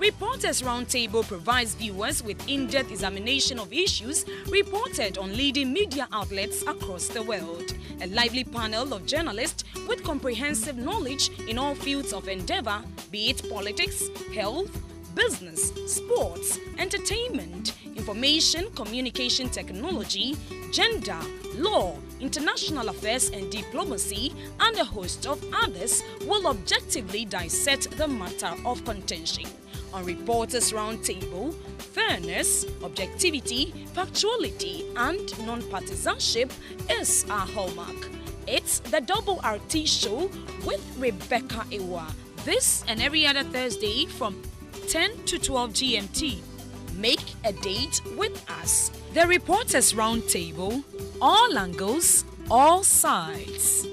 Reporters Roundtable provides viewers with in-depth examination of issues reported on leading media outlets across the world. A lively panel of journalists with comprehensive knowledge in all fields of endeavor, be it politics, health, business, sports, entertainment, information, communication technology, gender, law, international affairs and diplomacy, and a host of others will objectively dissect the matter of contention. On Reporters Roundtable, fairness, objectivity, factuality, and non-partisanship is our hallmark. It's the Double RT Show with Rebecca Ewa. This and every other Thursday from 10 to 12 GMT. Make a date with us. The Reporters Roundtable, all angles, all sides.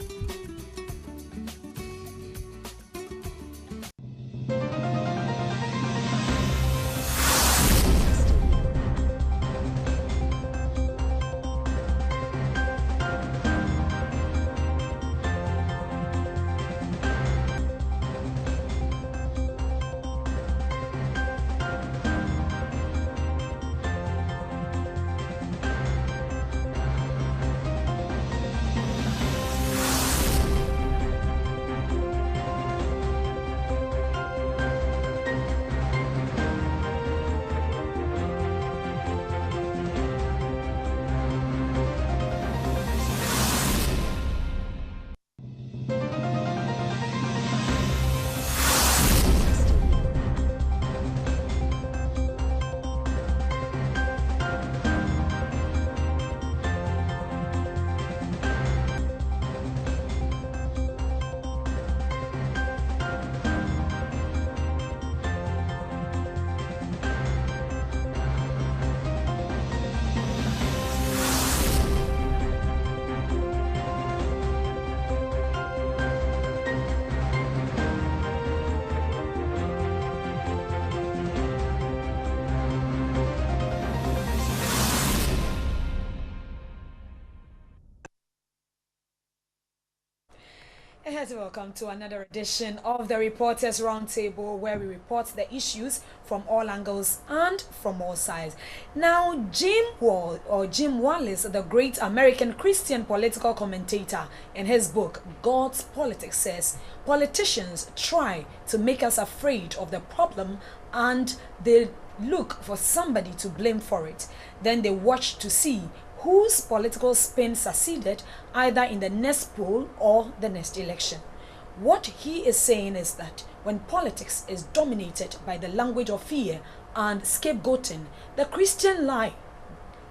Welcome to another edition of the Reporters Roundtable, where we report the issues from all angles and from all sides. Now, Jim Wallis, the great American Christian political commentator, in his book God's Politics, says politicians try to make us afraid of the problem and they look for somebody to blame for it. Then they watch to see whose political spin succeeded either in the next poll or the next election. What he is saying is that when politics is dominated by the language of fear and scapegoating, the Christian lie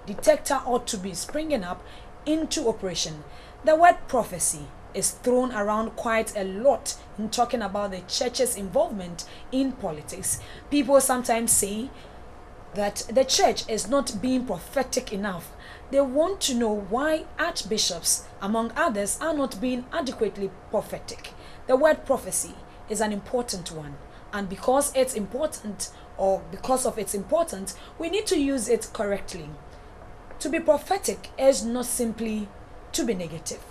detector ought to be springing up into operation. The word prophecy is thrown around quite a lot in talking about the church's involvement in politics. People sometimes say that the church is not being prophetic enough. They want to know why archbishops, among others, are not being adequately prophetic. The word prophecy is an important one, and because it's important, or because of its importance, we need to use it correctly. To be prophetic is not simply to be negative,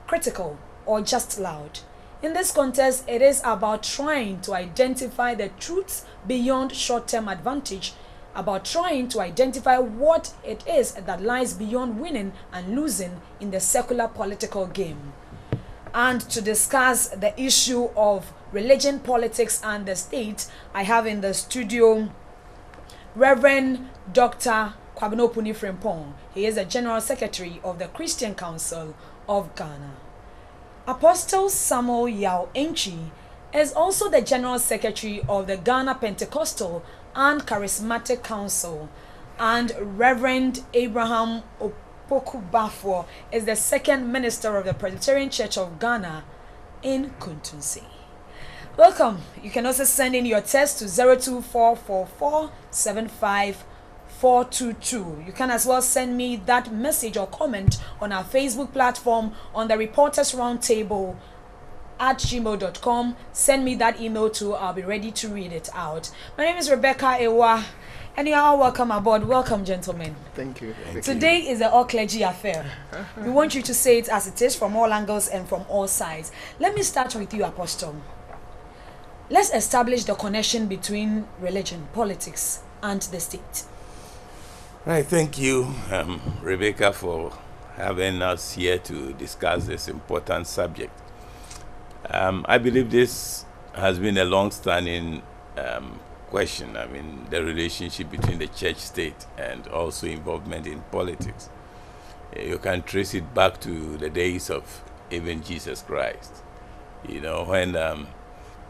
critical, or just loud. In this context, it is about trying to identify the truths beyond short-term advantage, about trying to identify what it is that lies beyond winning and losing in the secular political game. And to discuss the issue of religion, politics, and the state, I have in the studio Reverend Dr. Kwabena Opuni Frimpong. He is the General Secretary of the Christian Council of Ghana. Apostle Samuel Yao Enchi is also the General Secretary of the Ghana Pentecostal and Charismatic Council, and Reverend Abraham Opoku Bafo is the second minister of the Presbyterian Church of Ghana in Kuntunsi. Welcome. You can also send in your text to 02444754422. You can as well send me that message or comment on our Facebook platform on the Reporters Roundtable at gmail.com. Send me that email too. I'll be ready to read it out. My name is Rebecca Ewa, and you are all welcome aboard. Welcome, gentlemen. Thank you. Today is the all clergy affair. We want you to say it as it is, from all angles and from all sides. Let me start with you, Apostle. let's establish the connection between religion, politics, and the state. Right, thank you, Rebecca, for having us here to discuss this important subject. I believe this has been a long-standing question. I mean, the relationship between the church state and also involvement in politics. You can trace it back to the days of even Jesus Christ. You know, when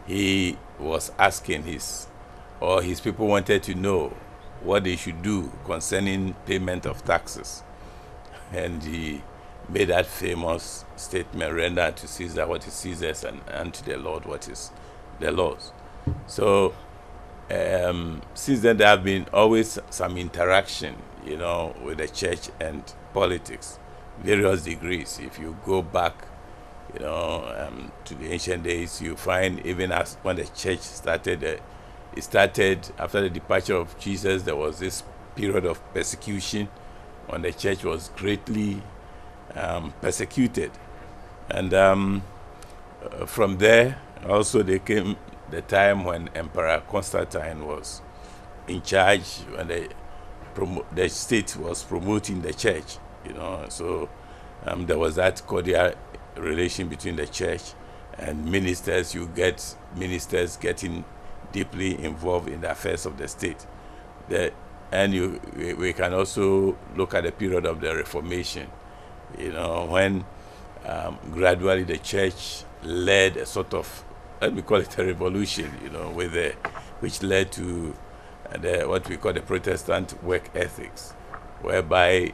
he was asking his people wanted to know what they should do concerning payment of taxes. And he made that famous statement, render unto Caesar what is Caesar's and unto the Lord what is the Lord's. So since then there have been always some interaction, you know, with the church and politics, various degrees. If you go back, you know, to the ancient days, you find even as when the church started, it started after the departure of Jesus. There was this period of persecution when the church was greatly persecuted, and from there also there came the time when Emperor Constantine was in charge, when the state was promoting the church, you know. So there was that cordial relation between the church and ministers. You get ministers getting deeply involved in the affairs of the state. And we can also look at the period of the Reformation, you know, when gradually the church led a sort of, let me call it a revolution, you know, which led to what we call the Protestant work ethics, whereby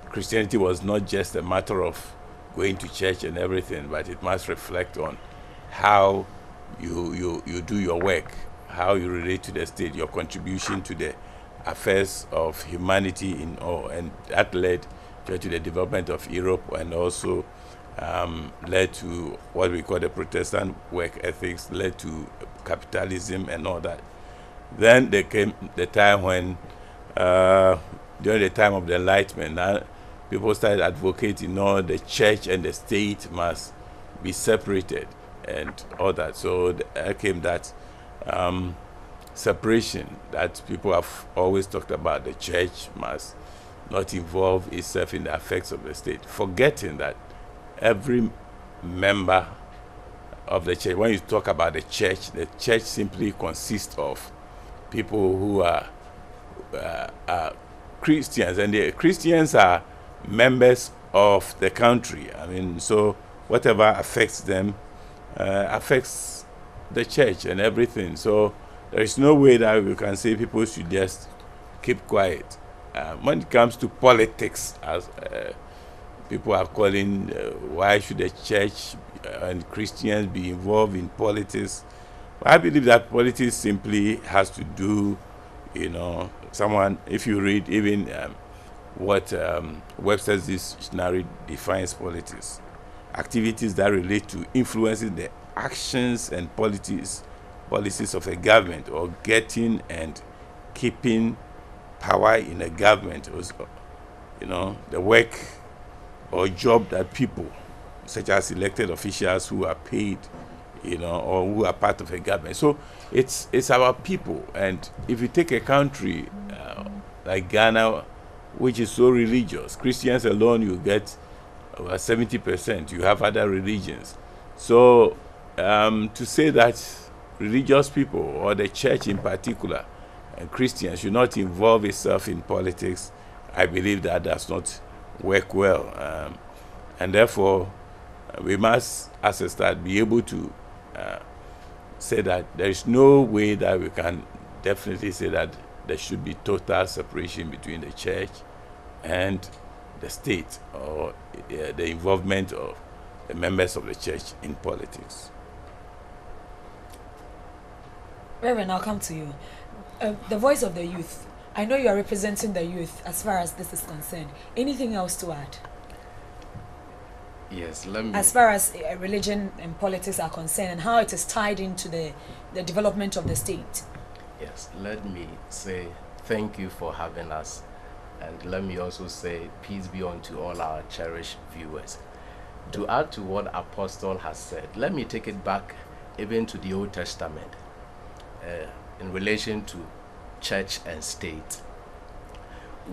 Christianity was not just a matter of going to church and everything, but it must reflect on how you do your work, how you relate to the state, your contribution to the affairs of humanity in all. And that led to the development of Europe, and also led to what we call the Protestant work ethics, led to capitalism and all that. Then there came the time when, during the time of the Enlightenment, people started advocating, no, the church and the state must be separated and all that. So there came that separation that people have always talked about. The church must not involve itself in the affairs of the state, forgetting that every member of the church, when you talk about the church simply consists of people who are Christians, and the Christians are members of the country. I mean, so whatever affects them affects the church and everything. So there is no way that we can say people should just keep quiet. When it comes to politics, as people are calling, why should the church and Christians be involved in politics? I believe that politics simply has to do, you know, if you read even what Webster's dictionary defines politics, activities that relate to influencing the actions and policies of a government, or getting and keeping power in a government, you know, the work or job that people, such as elected officials who are paid, you know, or who are part of a government. So it's our people. And if you take a country like Ghana, which is so religious, Christians alone, you get over 70%. You have other religions. So to say that religious people, or the church in particular, and Christians should not involve itself in politics, I believe that does not work well. And therefore, we must, as a start, be able to say that there is no way that we can definitely say that there should be total separation between the church and the state, or the involvement of the members of the church in politics. Reverend, I'll come to you. The voice of the youth. I know you are representing the youth as far as this is concerned. Anything else to add? Yes, let me. As far as religion and politics are concerned, and how it is tied into the development of the state. Yes, let me say thank you for having us. And let me also say peace be unto all our cherished viewers. To add to what Apostle has said, let me take it back even to the Old Testament, in relation to church and state.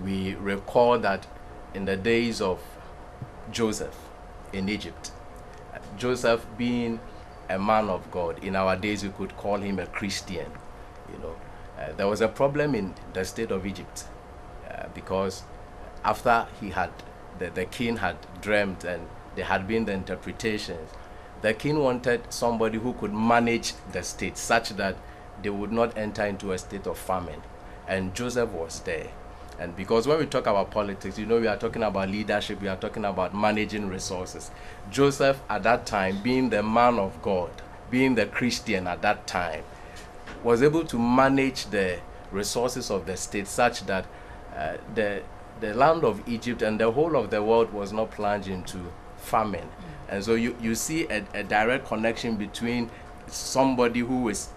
We recall that in the days of Joseph in Egypt, Joseph being a man of God, in our days we could call him a Christian. There was a problem in the state of Egypt because after he had the king had dreamt and there had been the interpretations, the king wanted somebody who could manage the state such that they would not enter into a state of famine, and Joseph was there. And because when we talk about politics, we are talking about leadership, we are talking about managing resources. Joseph at that time, being the man of God, being the Christian at that time, was able to manage the resources of the state such that the land of Egypt and the whole of the world was not plunged into famine. And so you see a direct connection between somebody who is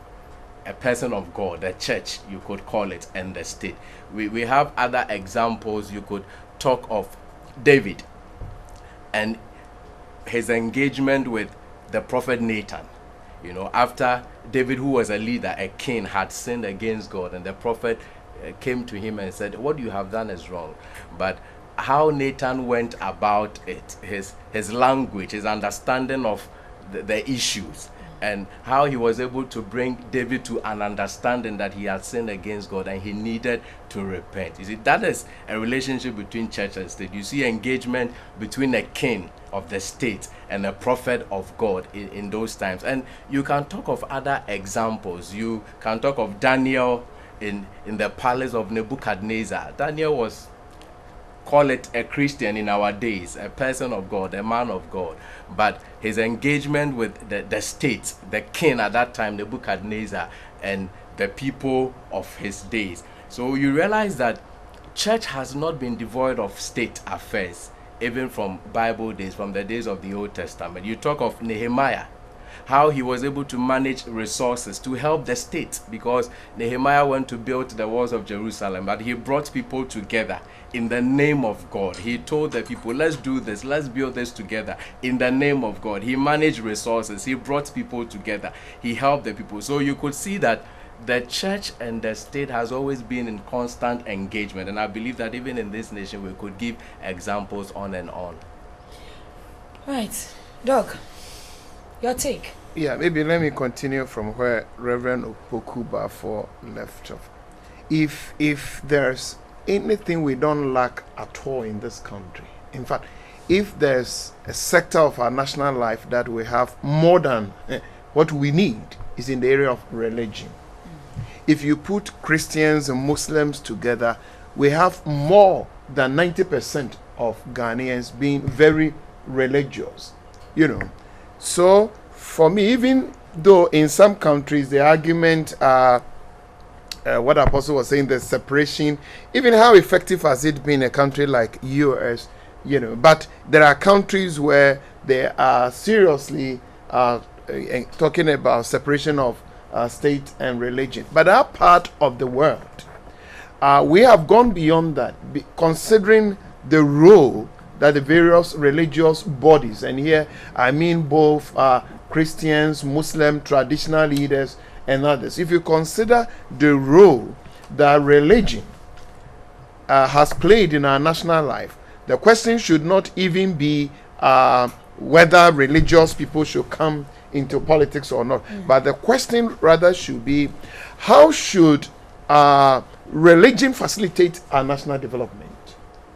a person of God, the church, you could call it, and the state. We have other examples. You could talk of David and his engagement with the prophet Nathan. After David, who was a leader, a king, had sinned against God, and the prophet came to him and said, what you have done is wrong. But how Nathan went about it, his language, his understanding of the issues, and how he was able to bring David to an understanding that he had sinned against God and he needed to repent. You see, that is a relationship between church and state. You see engagement between a king of the state and a prophet of God in those times. And you can talk of other examples. You can talk of Daniel in the palace of Nebuchadnezzar. Daniel was, call it a Christian in our days, a person of God, a man of God. But his engagement with the state, the king at that time, Nebuchadnezzar, and the people of his days. So you realize that church has not been devoid of state affairs, even from Bible days, from the days of the Old Testament. You talk of Nehemiah, how he was able to manage resources to help the state, because Nehemiah went to build the walls of Jerusalem, but he brought people together in the name of God. He told the people, let's do this, let's build this together in the name of God. He managed resources, he brought people together, he helped the people. So you could see that the church and the state has always been in constant engagement, and I believe that even in this nation we could give examples on and on. Right. Doc, your take. Yeah, maybe let me continue from where Reverend Opoku left off. If there's anything we don't lack at all in this country, in fact, if there's a sector of our national life that we have more than what we need, is in the area of religion. If you put Christians and Muslims together, we have more than 90% of Ghanaians being very religious, So for me, even though in some countries the argument, what Apostle was saying, the separation, even how effective has it been in a country like US, but there are countries where they are seriously talking about separation of state and religion. But that part of the world, we have gone beyond that, considering the role that the various religious bodies, and here I mean both Christians, Muslim, traditional leaders, and others. If you consider the role that religion has played in our national life, the question should not even be whether religious people should come into politics or not, but the question rather should be, how should religion facilitate our national development?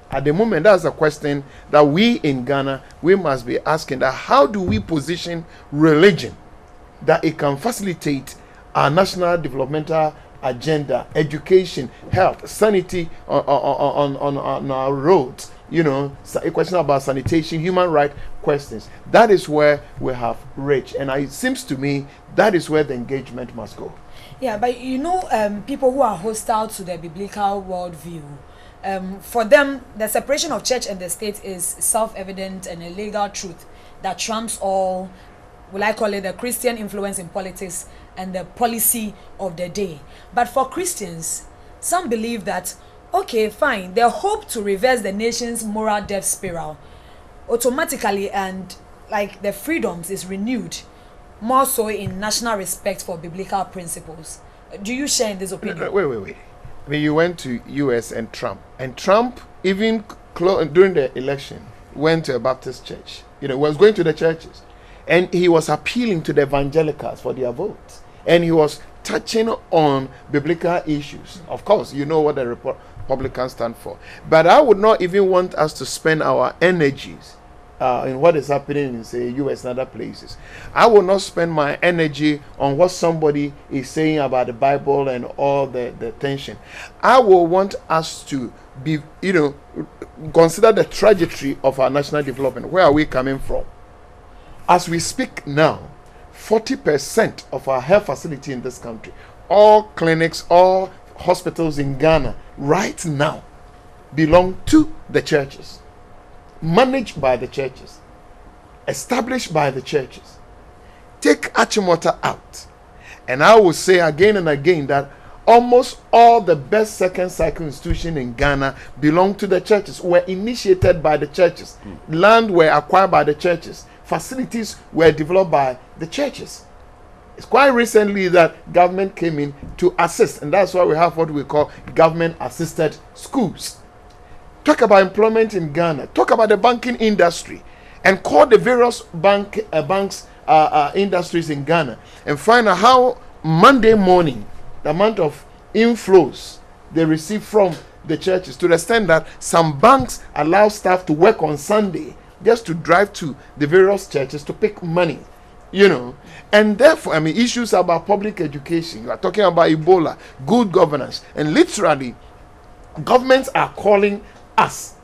At the moment, that's a question that we in Ghana, we must be asking, that how do we position religion that it can facilitate our national developmental agenda, education, health, sanity on our roads, a question about sanitation, human rights questions. That is where we have reached, and it seems to me that is where the engagement must go. Yeah, but people who are hostile to the biblical worldview, for them, the separation of church and the state is self-evident and a legal truth that trumps all, will I call it, the Christian influence in politics and the policy of the day. But for Christians, some believe that, okay, fine, they hope to reverse the nation's moral death spiral automatically, and like the freedoms is renewed more so in national respect for biblical principles. Do you share in this opinion? Wait. I mean, you went to U.S. and Trump even during the election went to a Baptist church. Was going to the churches, and he was appealing to the evangelicals for their votes, and he was touching on biblical issues. Of course, you know what the Republicans stand for, but I would not even want us to spend our energies in what is happening in, say, U.S. and other places. I will not spend my energy on what somebody is saying about the Bible and all the tension. I will want us to be, consider the trajectory of our national development. Where are we coming from? As we speak now, 40% of our health facility in this country, all clinics, all hospitals in Ghana right now belong to the churches, managed by the churches, established by the churches. Take Achimota out, and I will say again and again that almost all the best second cycle institutions in Ghana belong to the churches, were initiated by the churches, land were acquired by the churches, facilities were developed by the churches. It's quite recently that government came in to assist, and that's why we have what we call government assisted schools. Talk about employment in Ghana, talk about the banking industry, and call the various banks industries in Ghana, and find out how Monday morning the amount of inflows they receive from the churches, to the extent that some banks allow staff to work on Sunday just to drive to the various churches to pick money, and therefore, issues about public education, you are talking about Ebola, good governance, and literally governments are calling us.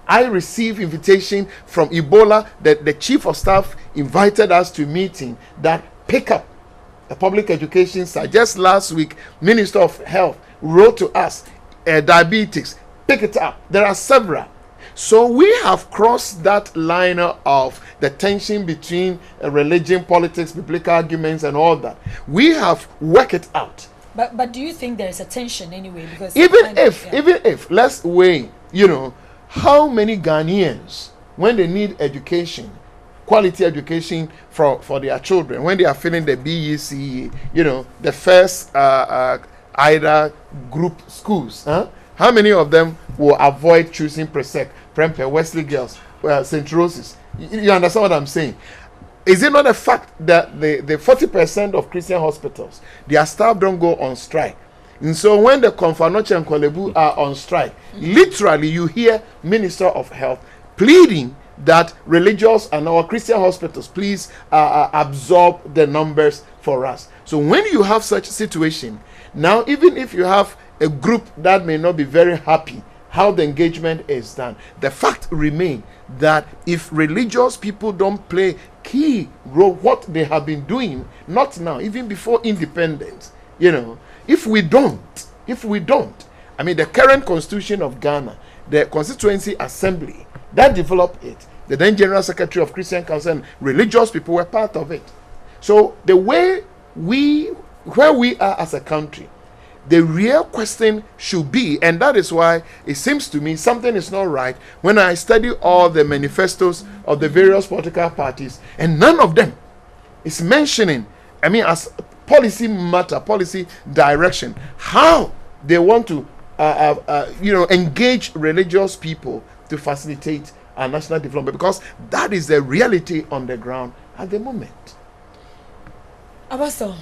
I received invitation from Ebola that the chief of staff invited us to a meeting that pick up the public education side. Just last week, Minister of Health wrote to us, diabetes, pick it up. There are several. So we have crossed that line of the tension between religion, politics, biblical arguments, and all that. We have worked it out. But do you think there is a tension anyway? Because even if let's weigh, how many Ghanaians, when they need education, quality education for their children, when they are filling the BECE, the first either group schools, how many of them will avoid choosing Presec, Prempeh, Wesley Girls, St. Rose's? You understand what I'm saying? Is it not a fact that the 40% of Christian hospitals, their staff don't go on strike? And so when the Konfanoche and Kolebu are on strike, literally you hear Minister of Health pleading that religious and our Christian hospitals please absorb the numbers for us. So when you have such a situation, now even if you have a group that may not be very happy how the engagement is done, the fact remains that if religious people don't play key role, what they have been doing, not now, even before independence, if we don't, the current constitution of Ghana, the Constituency Assembly that developed it, the then General Secretary of Christian Council and religious people were part of it. So the way where we are as a country, the real question should be, and that is why it seems to me something is not right when I study all the manifestos of the various political parties, and none of them is mentioning, as policy matter, policy direction, how they want to, engage religious people to facilitate our national development, because that is the reality on the ground at the moment. Apostle.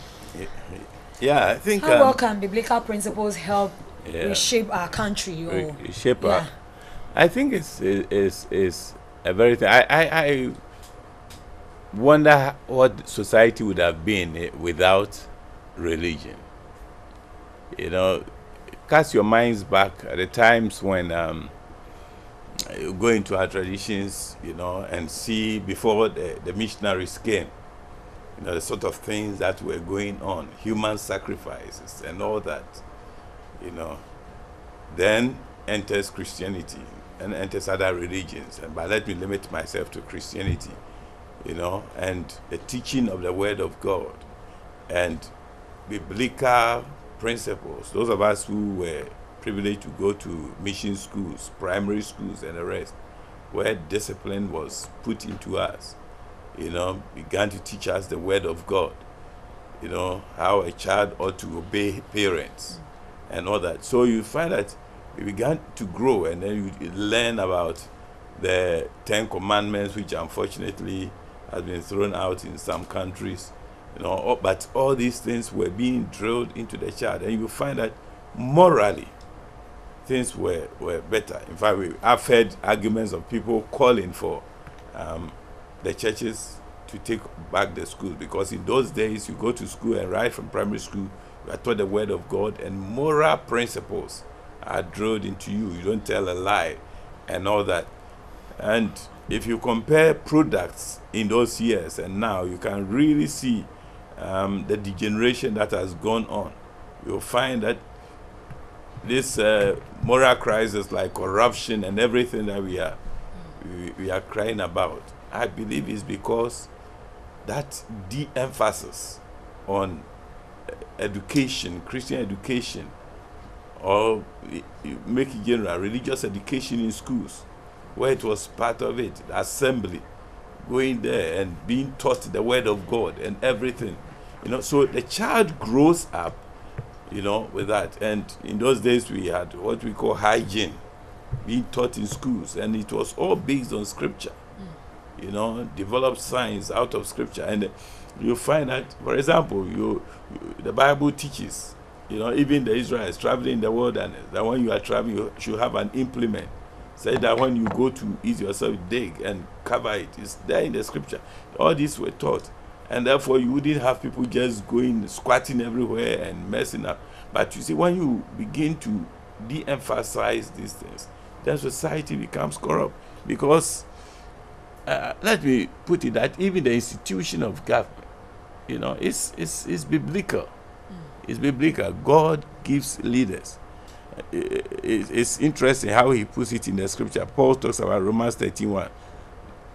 Yeah, I think. How well can biblical principles help reshape our country? Reshape our. I think it's a very thing. I wonder what society would have been without religion. Cast your minds back at the times when you go into our traditions, and see before the missionaries came. The sort of things that were going on, human sacrifices and all that, then enters Christianity and enters other religions. But let me limit myself to Christianity, and the teaching of the Word of God and biblical principles. Those of us who were privileged to go to mission schools, primary schools and the rest, where discipline was put into us, began to teach us the word of God, how a child ought to obey parents and all that. So you find that we began to grow, and then you learn about the 10 Commandments, which unfortunately has been thrown out in some countries, but all these things were being drilled into the child, and you find that morally things were better. In fact, I've heard arguments of people calling for the churches to take back the schools, because in those days you go to school, and right from primary school you are taught the word of God, and moral principles are drilled into you. You don't tell a lie and all that. And if you compare products in those years and now, you can really see the degeneration that has gone on. You'll find that this moral crisis, like corruption and everything that we are crying about, I believe is because that de-emphasis on education, Christian education, or make it general, religious education in schools, where it was part of it, assembly, going there and being taught the word of God and everything. So the child grows up, with that. And in those days we had what we call hygiene being taught in schools, and it was all based on scripture. Develop science out of scripture. And you find that, for example, the Bible teaches, even the Israelites traveling in the wilderness, that when you are traveling, you should have an implement. Say that when you go to eat yourself, dig and cover it. It's there in the scripture. All these were taught. And therefore, you wouldn't have people just going, squatting everywhere and messing up. But you see, when you begin to de-emphasize these things, then society becomes corrupt. Because, let me put it that even the institution of government, is biblical. It's biblical. God gives leaders. It's interesting how he puts it in the scripture. Paul talks about Romans 13:1,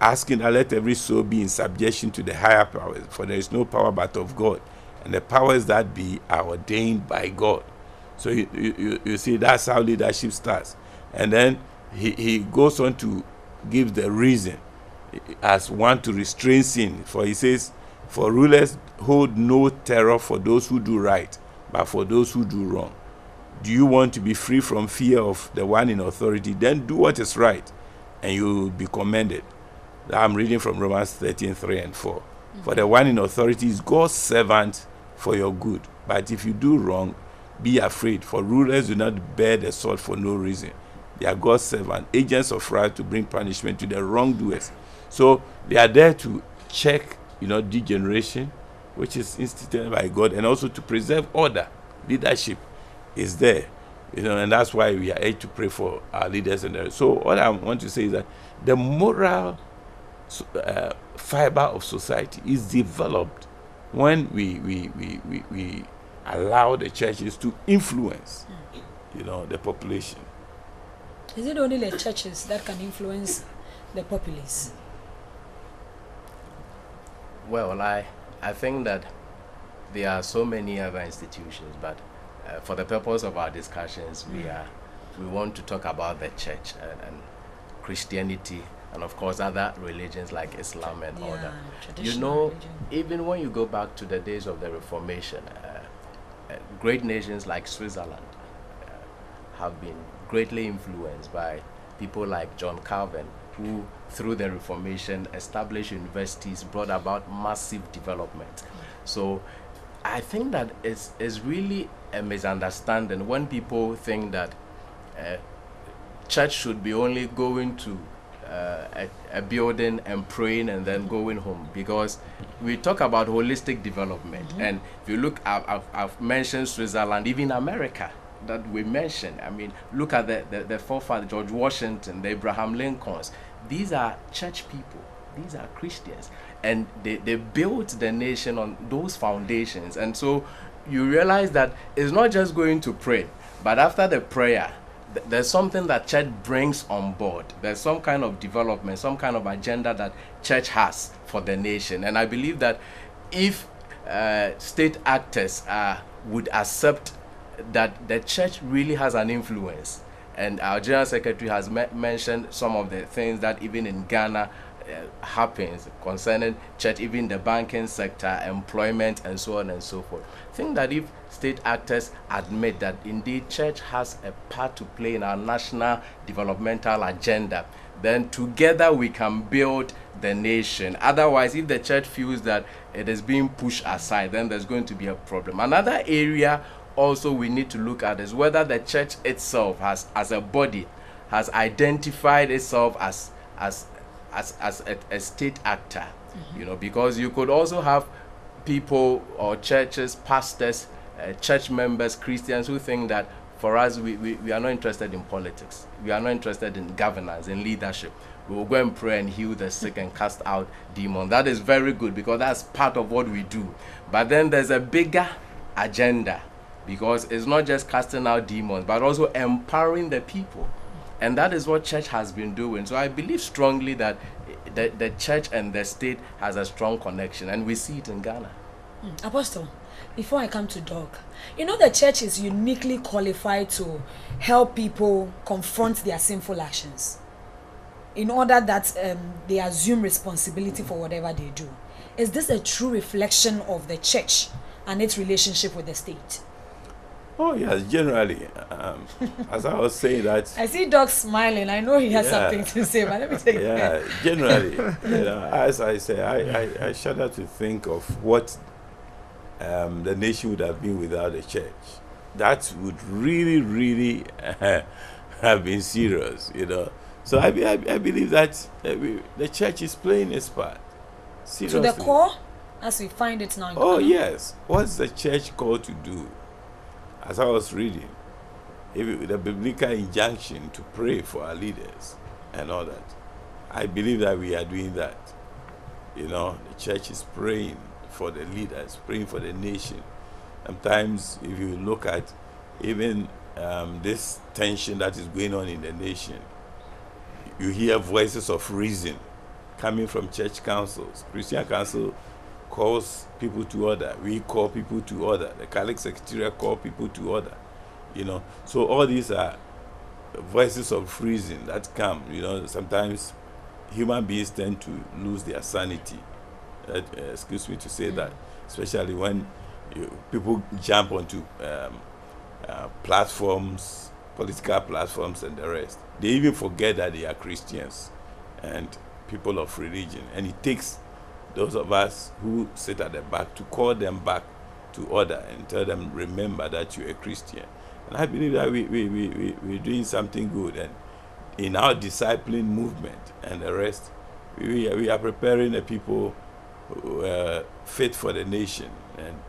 asking that let every soul be in subjection to the higher powers, for there is no power but of God, and the powers that be are ordained by God. So you see, that's how leadership starts. And then he goes on to give the reason as one to restrain sin. For he says, for rulers hold no terror for those who do right, but for those who do wrong. Do you want to be free from fear of the one in authority? Then do what is right, and you will be commended. I'm reading from Romans 13:3 and 4. For the one in authority is God's servant for your good. But if you do wrong, be afraid, for rulers do not bear the sword for no reason. They are God's servant, agents of wrath to bring punishment to the wrongdoers. So they are there to check, degeneration, which is instituted by God, and also to preserve order. Leadership is there, and that's why we are here to pray for our leaders. And so what I want to say is that the moral fiber of society is developed when we allow the churches to influence, the population. Is it only the churches that can influence the populace? Well, I think that there are so many other institutions, but for the purpose of our discussions, we want to talk about the church and Christianity, and of course other religions like Islam and all that. Religion. Even when you go back to the days of the Reformation, great nations like Switzerland have been greatly influenced by people like John Calvin, who through the Reformation established universities, brought about massive development. So I think that it's really a misunderstanding when people think that church should be only going to a building and praying and then going home, because we talk about holistic development. And if you look, I've mentioned Switzerland, even America that we mentioned. I mean, look at the forefather, George Washington, the Abraham Lincolns. These are church people. These are Christians. And they built the nation on those foundations. And so you realize that it's not just going to pray, but after the prayer, there's something that church brings on board. There's some kind of development, some kind of agenda that church has for the nation. And I believe that if state actors would accept that the church really has an influence, and our General Secretary has mentioned some of the things that even in Ghana happens concerning church, even the banking sector, employment, and so on and so forth. I think that if state actors admit that indeed church has a part to play in our national developmental agenda, then together we can build the nation. Otherwise, if the church feels that it is being pushed aside, then there's going to be a problem. Another area also we need to look at is whether the church itself has, as a body, has identified itself as a state actor. You know, because you could also have people or churches, pastors, church members, Christians who think that for us, we are not interested in politics. We are not interested in governance, in leadership. We will go and pray and heal the sick and cast out demons. That is very good because that's part of what we do. But then there's a bigger agenda, because it's not just casting out demons, but also empowering the people. And that is what church has been doing. So I believe strongly that the church and the state has a strong connection, and we see it in Ghana. Apostle, before I come to Doug, you know the church is uniquely qualified to help people confront their sinful actions in order that they assume responsibility for whatever they do. Is this a true reflection of the church and its relationship with the state? Oh yes, generally. As I was saying that. I see Doug smiling. I know he has something to say, but let me take it. Generally, you know, as I say, I shudder to think of what the nation would have been without the church. That would really have been serious, you know. So I believe that the church is playing its part. Seriously. To the core, as we find it now. Oh yes, what's the church called to do? As I was reading, the biblical injunction to pray for our leaders and all that, I believe that we are doing that. You know, the church is praying for the leaders, praying for the nation. Sometimes, if you look at even this tension that is going on in the nation, you hear voices of reason coming from church councils. Christian council calls people to order. We call people to order. The Catholic Secretariat call people to order. You know, so all these are voices of reason that come. You know, sometimes human beings tend to lose their sanity. Excuse me to say that, especially when people jump onto platforms, political platforms, and the rest. They even forget that they are Christians and people of religion, and it takes those of us who sit at the back to call them back to order and tell them, remember that you're a Christian. And I believe that we're doing something good, and in our discipline movement and the rest, we are preparing the people who are fit for the nation, and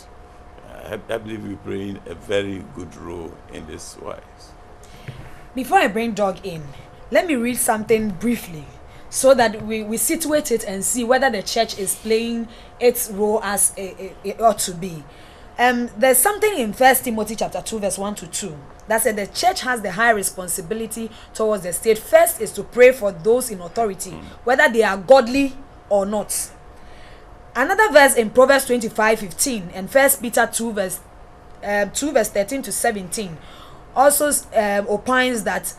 I believe we're playing a very good role in this wise. Before I bring Doug in, let me read something briefly so that we situate it and see whether the church is playing its role as it ought to be. There's something in 1 Timothy chapter 2 verse 1 to 2 that said the church has the high responsibility towards the state. First is to pray for those in authority, whether they are godly or not. Another verse in Proverbs 25:15 and 1 Peter 2 verse 13 to 17 also opines that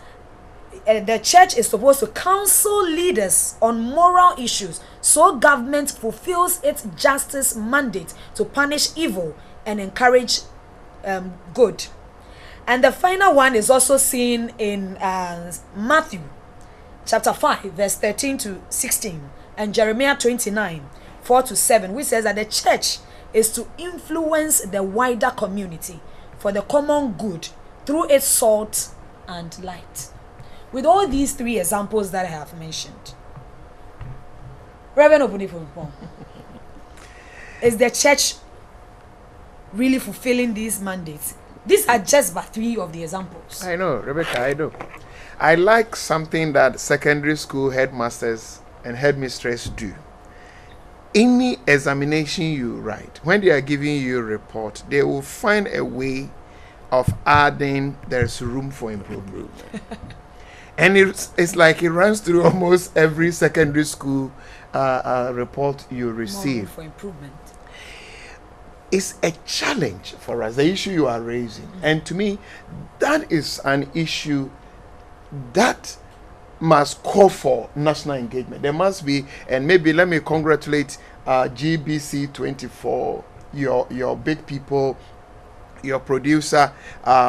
the church is supposed to counsel leaders on moral issues so government fulfills its justice mandate to punish evil and encourage good. And the final one is also seen in Matthew chapter 5 verse 13 to 16 and Jeremiah 29:4 to 7, which says that the church is to influence the wider community for the common good through its salt and light. With all these three examples that I have mentioned, Reverend Obunifumpong, is the church really fulfilling these mandates? These are just but three of the examples. I know, Rebecca, I know. I like something that secondary school headmasters and headmistresses do. Any examination you write, when they are giving you a report, they will find a way of adding there's room for improvement. And it's like it runs through almost every secondary school report you receive. More for improvement. It's a challenge for us, the issue you are raising. And to me, that is an issue that must call for national engagement. There must be, and maybe let me congratulate GBC24, your big people, your producer,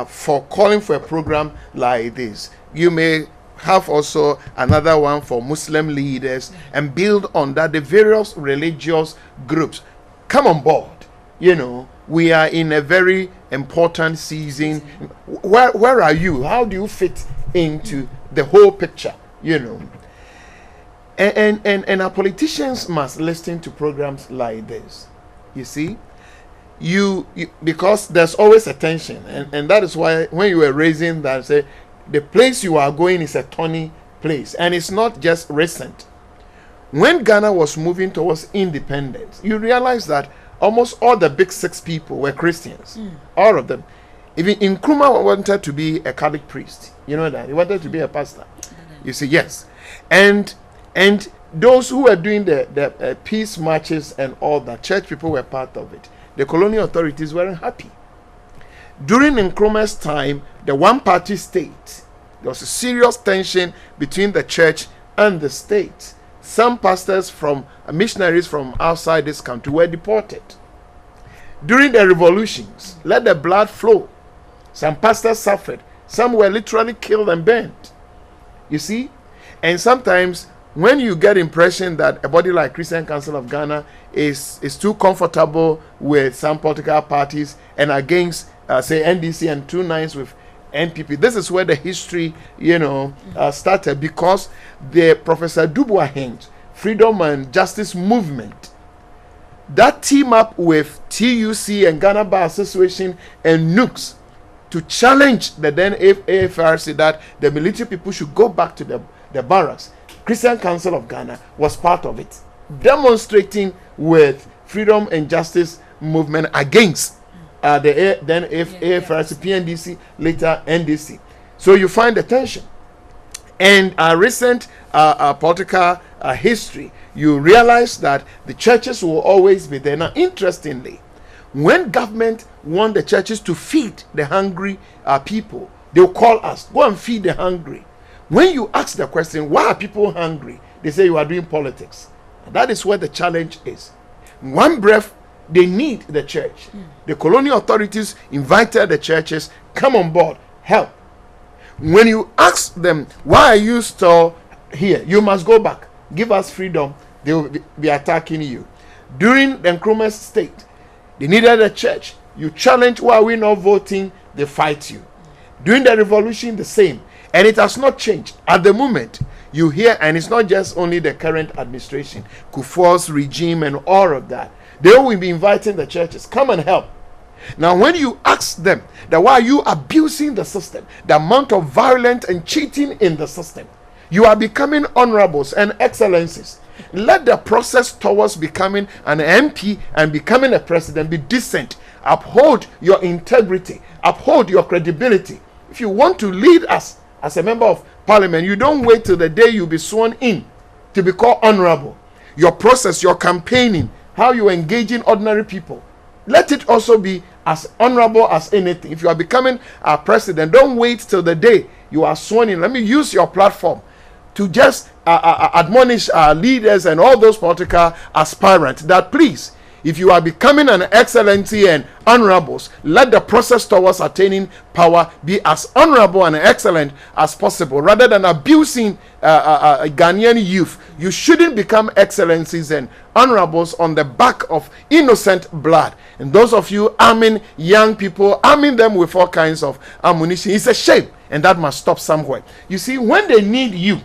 for calling for a program like this. You may have also another one for Muslim leaders, and build on that. The various religious groups come on board. We are in a very important season. Where are you? How do you fit into the whole picture? And our politicians must listen to programs like this. You see, you because there's always a tension, and that is why when you were raising that, say the place you are going is a thorny place, and it's not just recent. When Ghana was moving towards independence, you realize that almost all the big six people were Christians. All of them. Even Nkrumah wanted to be a Catholic priest. You know that? He wanted to be a pastor. You see, yes. And those who were doing the peace marches and all that, church people were part of it. The colonial authorities weren't happy. During Nkrumah's time, the one-party state, there was a serious tension between the church and the state. Some pastors missionaries from outside this country were deported. During the revolutions, let the blood flow. Some pastors suffered. Some were literally killed and burned. You see? And sometimes when you get impression that a body like Christian Council of Ghana is too comfortable with some political parties and against, say, NDC and 2 9s with NPP, this is where the history, started, because the Professor Dubois Henge Freedom and Justice Movement, that team up with TUC and Ghana Bar Association and NUCS to challenge the then AFRC that the military people should go back to the barracks. Christian Council of Ghana was part of it, demonstrating with Freedom and Justice Movement against the then AFRC, PNDC, later NDC. So you find the tension. And our recent political history, you realize that the churches will always be there. Now, interestingly, when government want the churches to feed the hungry people, they'll call us, go and feed the hungry. When you ask the question, why are people hungry? They say you are doing politics. And that is where the challenge is. In one breath, they need the church. The colonial authorities invited the churches, come on board, help. When you ask them, why are you still here? You must go back. Give us freedom. They will be attacking you. During the Nkrumah state, they needed a church. You challenge, why are we not voting? They fight you. During the revolution, the same. And it has not changed. At the moment, you hear, and it's not just only the current administration, Kufuor's regime and all of that. They will be inviting the churches, come and help. Now, when you ask them that why are you abusing the system, the amount of violence and cheating in the system, you are becoming honorables and excellencies. Let the process towards becoming an MP and becoming a president be decent. Uphold your integrity. Uphold your credibility. If you want to lead us as a member of parliament, you don't wait till the day you'll be sworn in to be called honorable. Your process, your campaigning, how you engaging ordinary people, let it also be as honorable as anything. If you are becoming a president, don't wait till the day you are sworn in. Let me use your platform to just admonish our leaders and all those political aspirants that please, if you are becoming an excellency and honorables, let the process towards attaining power be as honorable and excellent as possible, rather than abusing Ghanaian youth. You shouldn't become excellencies and honorables on the back of innocent blood. And those of you arming young people, arming them with all kinds of ammunition, it's a shame, and that must stop somewhere. You see, when they need you,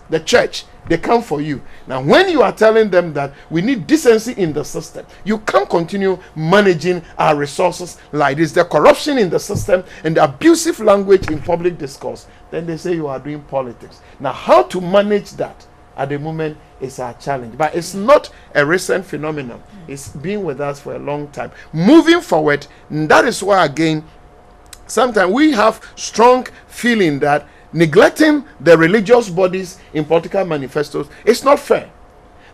the church, they come for you. Now, when you are telling them that we need decency in the system, you can't continue managing our resources like this. The corruption in the system and the abusive language in public discourse, then they say you are doing politics. Now, how to manage that at the moment is our challenge. But it's not a recent phenomenon. It's been with us for a long time. Moving forward, that is why, again, sometimes we have strong feeling that neglecting the religious bodies in political manifestos is not fair,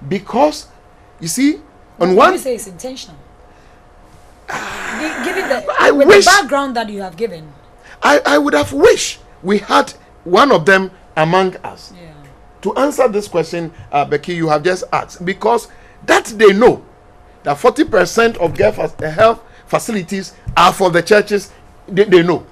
because you see, on one, you say it's intentional. Given wish, the background that you have given, I would have wished we had one of them among us? Yeah. To answer this question, Becky, you have just asked, because that they know that 40% of health facilities are for the churches. They know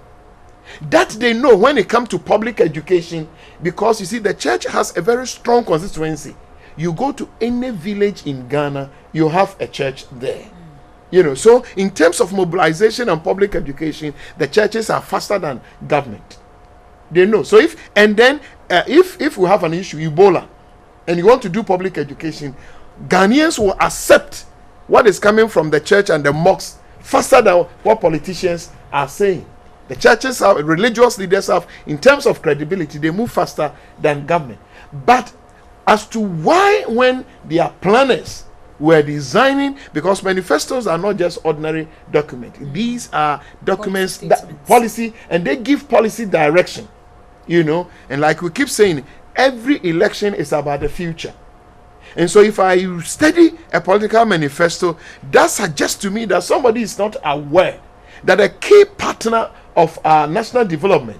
that. They know when it comes to public education, because you see the church has a very strong constituency. You go to any village in Ghana, you have a church there. So in terms of mobilization and public education, the churches are faster than government. They know. So if we have an issue, Ebola, and you want to do public education, Ghanaians will accept what is coming from the church and the mosques faster than what politicians are saying. The churches have, religious leaders have, in terms of credibility, they move faster than government. But as to why, when their planners were designing, because manifestos are not just ordinary documents, these are documents that policy, and they give policy direction. And like we keep saying, every election is about the future. And so if I study a political manifesto, that suggests to me that somebody is not aware that a key partner of our national development,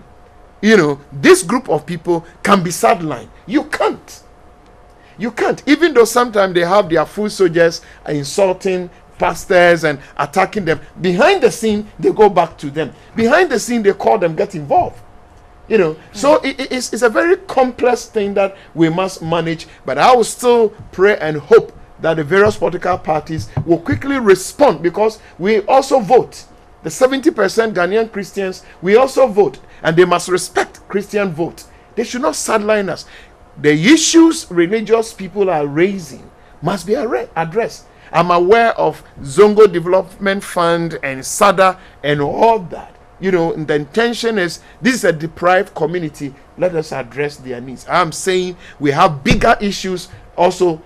this group of people can be sidelined. You can't. Even though sometimes they have their full soldiers insulting pastors and attacking them, behind the scene they go back to them. Behind the scene they call them, get involved. So it's a very complex thing that we must manage. But I will still pray and hope that the various political parties will quickly respond, because we also vote. The 70% Ghanaian Christians, we also vote, and they must respect Christian vote. They should not sideline us. The issues religious people are raising must be addressed. I'm aware of Zongo Development Fund and SADA and all that. The intention is, this is a deprived community. Let us address their needs. I'm saying we have bigger issues also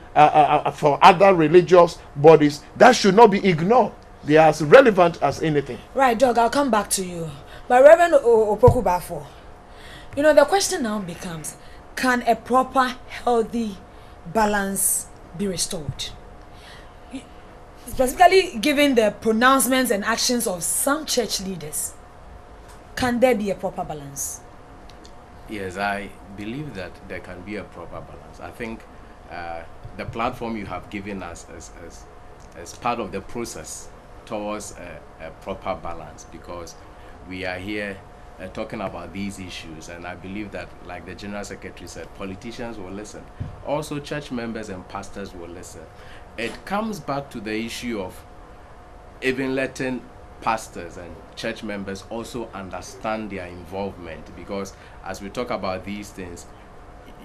for other religious bodies that should not be ignored. They are as relevant as anything. Right, Doug, I'll come back to you. But Reverend Opoku Bafo, the question now becomes, can a proper, healthy balance be restored? Specifically, given the pronouncements and actions of some church leaders, can there be a proper balance? Yes, I believe that there can be a proper balance. I think the platform you have given us as part of the process towards a proper balance, because we are here talking about these issues, and I believe that, like the General Secretary said, politicians will listen. Also, church members and pastors will listen. It comes back to the issue of even letting pastors and church members also understand their involvement, because as we talk about these things,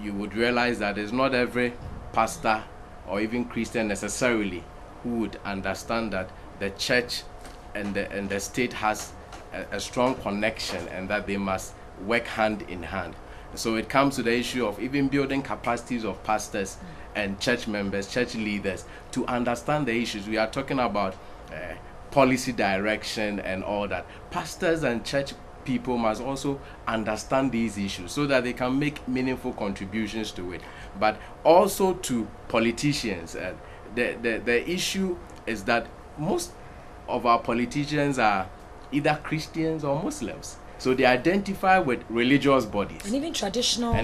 you would realize that it's not every pastor or even Christian necessarily who would understand that the church and the state has a strong connection, and that they must work hand in hand. So it comes to the issue of even building capacities of pastors and church members, church leaders, to understand the issues. We are talking about policy direction and all that. Pastors and church people must also understand these issues so that they can make meaningful contributions to it. But also to politicians, the issue is that most of our politicians are either Christians or Muslims. So they identify with religious bodies. And even traditional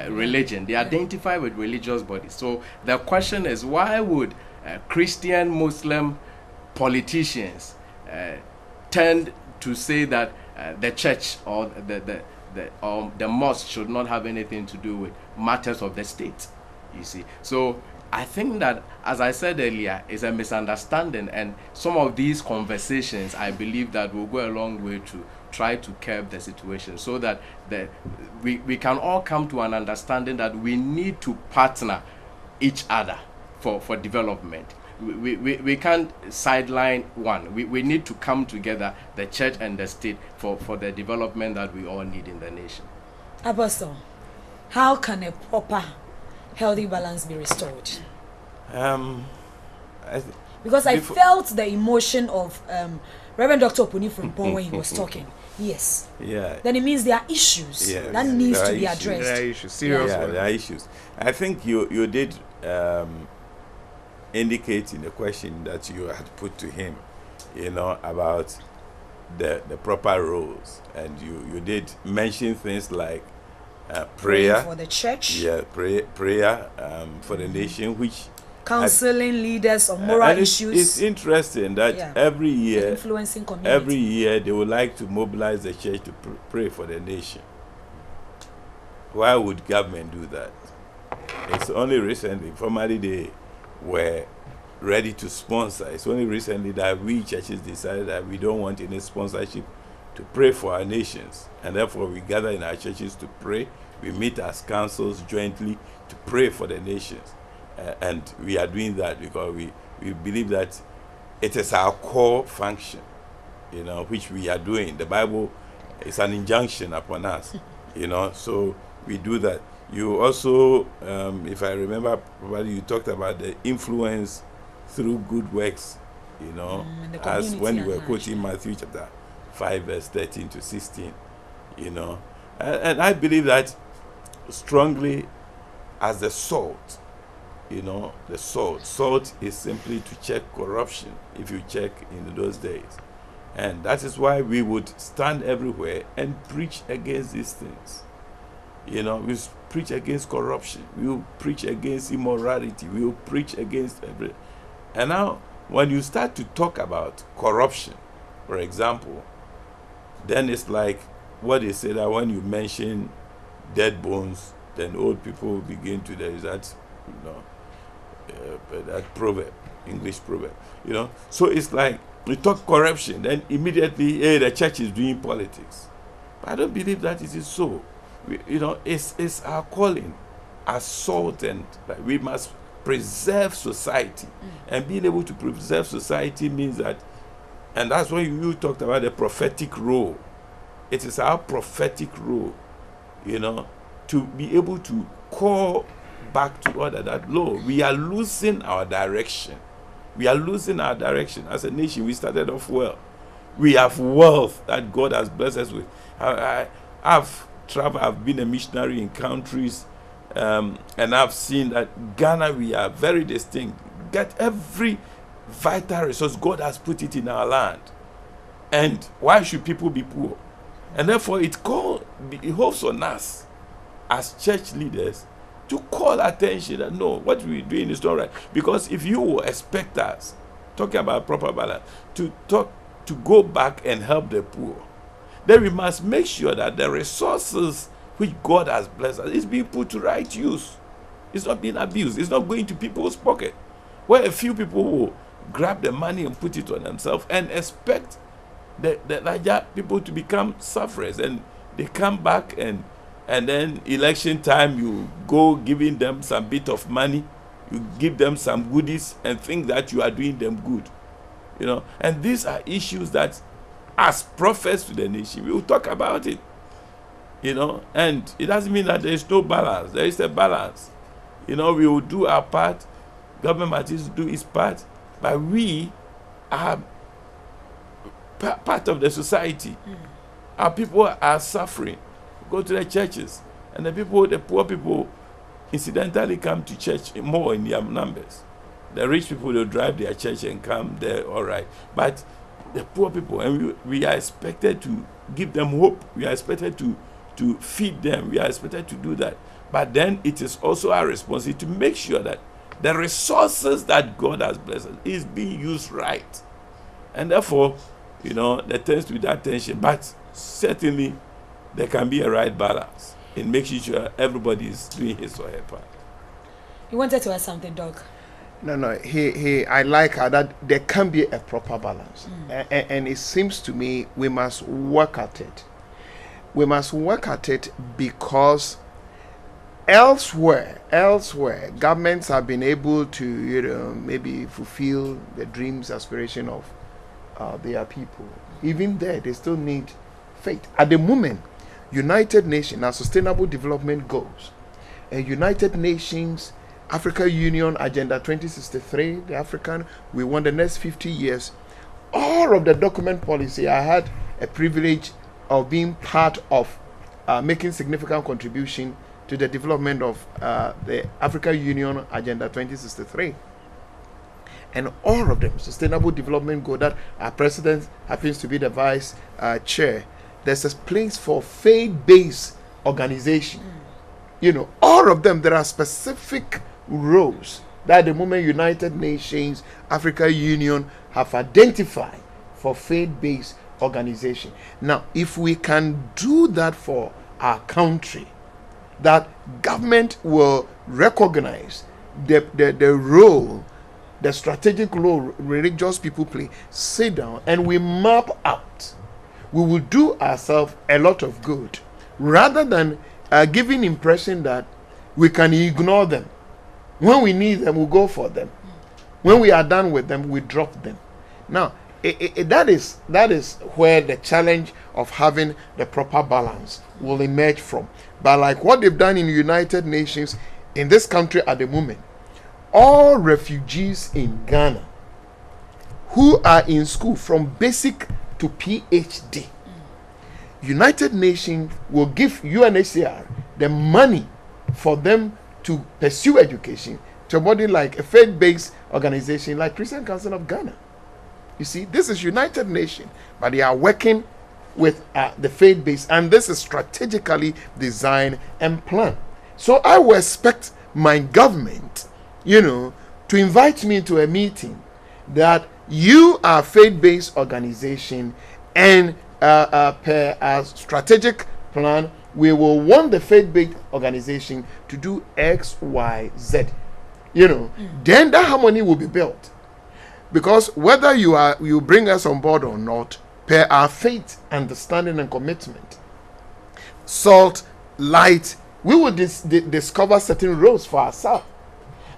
religion. They identify with religious bodies. So the question is, why would Christian, Muslim politicians tend to say that the church or the mosque should not have anything to do with matters of the state? You see. So I think that, as I said earlier, is a misunderstanding, and some of these conversations, I believe that will go a long way to try to curb the situation, so that we can all come to an understanding that we need to partner each other for development. We can't sideline one. We need to come together, the church and the state, for the development that we all need in the nation. Apostle, how can a proper healthy balance be restored? Because I felt the emotion of Reverend Dr. Opuni Frimpong when he was talking. Yes. Yeah. Then it means there are issues that needs to be addressed. There are issues. Serious. Yeah, there are issues. I think you did indicate in the question that you had put to him, about the proper roles, and you did mention things like prayer for the church. Yeah, prayer for the nation, which counseling leaders on moral and issues. It's interesting that every year, influencing community. Every year they would like to mobilize the church to pray for the nation. Why would government do that? It's only recently, formerly they were ready to sponsor. It's only recently that we churches decided that we don't want any sponsorship to pray for our nations. And therefore we gather in our churches to pray. We meet as councils jointly to pray for the nations. And we are doing that because we believe that it is our core function, which we are doing. The Bible is an injunction upon us, so we do that. You also, if I remember properly, you talked about the influence through good works, as when you were quoting Matthew chapter 5, verse 13 to 16, And I believe that strongly as the salt. The salt is simply to check corruption, if you check in those days. And that is why we would stand everywhere and preach against these things. We preach against corruption, we will preach against immorality, we will preach against everything. And now when you start to talk about corruption, for example, then it's like what they say, that when you mention dead bones, then old people begin to, there is that that proverb, English proverb, So it's like we talk corruption, then immediately, the church is doing politics. But I don't believe that it is so. It's our calling as salt, and we must preserve society. And being able to preserve society means that, and that's why you talked about the prophetic role. It is our prophetic role, to be able to call back to order that, Lord, we are losing our direction. We are losing our direction. As a nation, we started off well. We have wealth that God has blessed us with. I've traveled, I've been a missionary in countries, and I've seen that Ghana, we are very distinct. Get every vital resource, God has put it in our land. And why should people be poor? And therefore, it holds on us as church leaders to call attention that no, what we're doing is not right. Because if you expect us, talking about proper balance, to go back and help the poor, then we must make sure that the resources which God has blessed us is being put to right use. It's not being abused. It's not going to people's pocket, where a few people will grab the money and put it on themselves and expect the larger people to become sufferers, and they come back and then election time you go giving them some bit of money, you give them some goodies and think that you are doing them good. And these are issues that as prophets to the nation we will talk about it. And it doesn't mean that there is no balance. There is a balance. We will do our part, government must do its part, but we are part of the society. Our people are suffering. Go to the churches, and the poor people incidentally come to church more in their numbers. The rich people, will drive their church and come there, all right. But the poor people, and we are expected to give them hope. We are expected to feed them. We are expected to do that. But then it is also our responsibility to make sure that the resources that God has blessed us is being used right. And therefore, there tends to be that tension. But certainly, there can be a right balance in making sure everybody is doing his or her part. You wanted to add something, Doc? No. I like how that there can be a proper balance. And it seems to me we must work at it. We must work at it because elsewhere, governments have been able to, maybe fulfill the dreams, aspiration of their people. Even there, they still need faith. At the moment, United Nations, our Sustainable Development Goals, and United Nations, Africa Union Agenda 2063, the African, we want the next 50 years, all of the document policy, I had a privilege of being part of making significant contribution to the development of the Africa Union Agenda 2063. And all of them, Sustainable Development Goal, that our president happens to be the vice chair, there's a place for faith-based organization all of them, there are specific roles that the moment United Nations, Africa Union have identified for faith-based organization. Now, if we can do that for our country, that government will recognize the role, the strategic role religious people play, sit down and we map out, we will do ourselves a lot of good, rather than giving impression that we can ignore them. When we need them, we go for them. When we are done with them, we drop them. Now, that is where the challenge of having the proper balance will emerge from. But like what they've done in the United Nations, in this country at the moment, all refugees in Ghana who are in school from basic to PhD, United Nations will give UNHCR the money for them to pursue education to a body like a faith-based organization like Christian Council of Ghana. You see, this is United Nations, but they are working with the faith-based, and this is strategically designed and planned. So I will expect my government, to invite me to a meeting that you are faith-based organization, and per a strategic plan, we will want the faith-based organization to do X, Y, Z. Then that harmony will be built. Because whether you bring us on board or not, per our faith, understanding, and commitment, salt, light, we will discover certain roles for ourselves.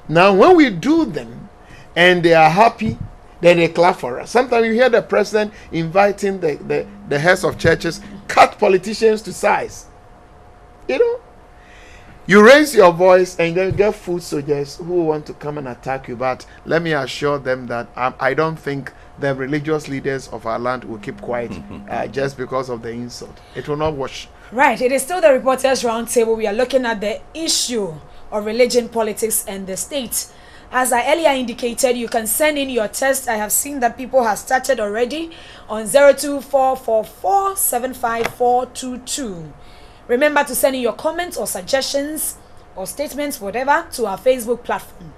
Now, when we do them and they are happy, then they clap for us. Sometimes you hear the president inviting the heads of churches, cut politicians to size. You raise your voice and you get food soldiers who want to come and attack you. But let me assure them that I don't think the religious leaders of our land will keep quiet just because of the insult. It will not wash. Right. It is still the Reporters Roundtable. We are looking at the issue of religion, politics, and the state. As I earlier indicated, you can send in your text. I have seen that people have started already on 02444754422. Remember to send in your comments or suggestions or statements, whatever, to our Facebook platform,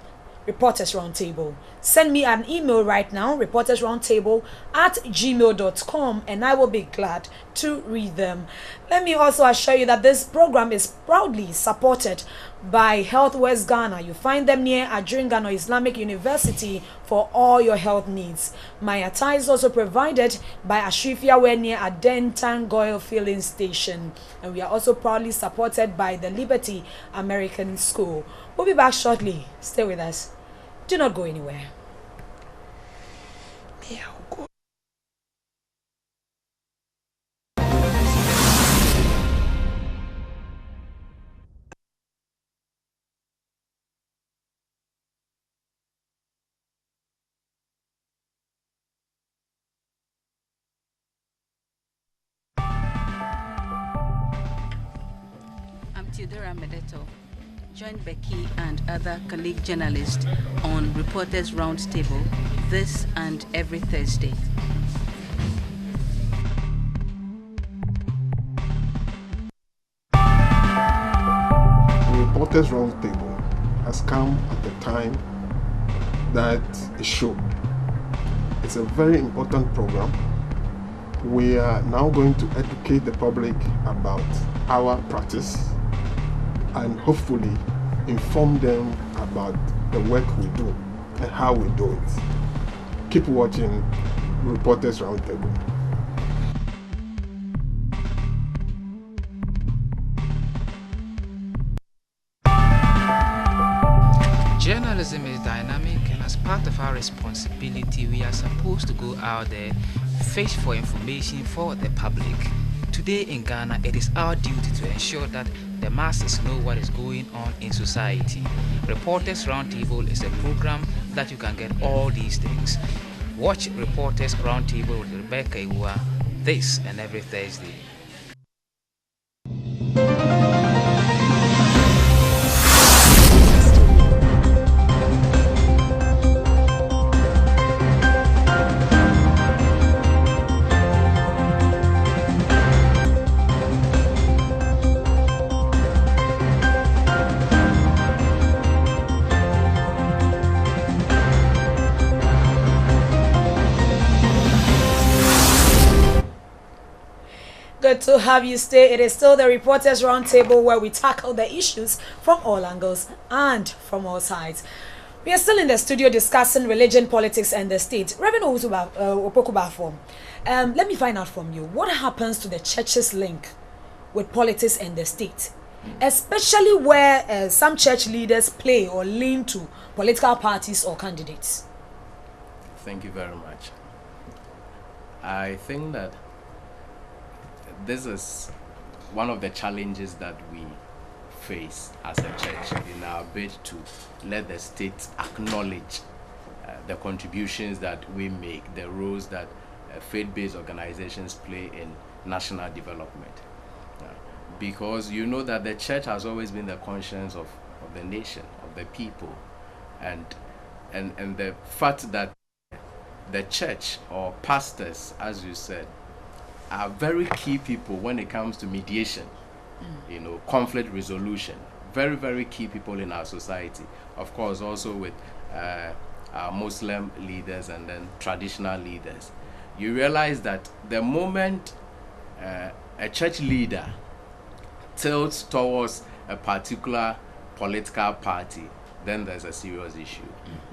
Reporters Roundtable. Send me an email right now, reportersroundtable@gmail.com, and I will be glad to read them. Let me also assure you that this program is proudly supported by Health West Ghana. You find them near Adjurin Ghana Islamic University for all your health needs. My attire is also provided by Ashrifia Wear near it.Then Tank Oil Filling Station. And we are also proudly supported by the Liberty American School. We'll be back shortly. Stay with us. Do not go anywhere. Join Becky and other colleague journalists on Reporters Roundtable this and every Thursday. The Reporters Roundtable has come at the time that it should. It's a very important program. We are now going to educate the public about our practice and hopefully inform them about the work we do and how we do it. Keep watching Reporters Roundtable. Journalism is dynamic, and as part of our responsibility, we are supposed to go out there, fish for information for the public. Today in Ghana, it is our duty to ensure that the masses know what is going on in society. Reporters Roundtable is a program that you can get all these things. Watch Reporters Roundtable with Rebecca Iwa this and every Thursday. good to have you stay. It is still the Reporters Roundtable where we tackle the issues from all angles and from all sides. We are still in the studio discussing religion, politics, and the state. Reverend Opokubafo, let me find out from you, what happens to the church's link with politics and the state? Especially where some church leaders play or lean to political parties or candidates. Thank you very much. I think that this is one of the challenges that we face as a church in our bid to let the state acknowledge the contributions that we make, the roles that faith-based organizations play in national development. Because you know that the church has always been the conscience of the nation, of the people, and the fact that the church or pastors, as you said, are very key people when it comes to mediation, conflict resolution. Very, very key people in our society. Of course, also with our Muslim leaders and then traditional leaders. You realize that the moment a church leader tilts towards a particular political party, then there's a serious issue.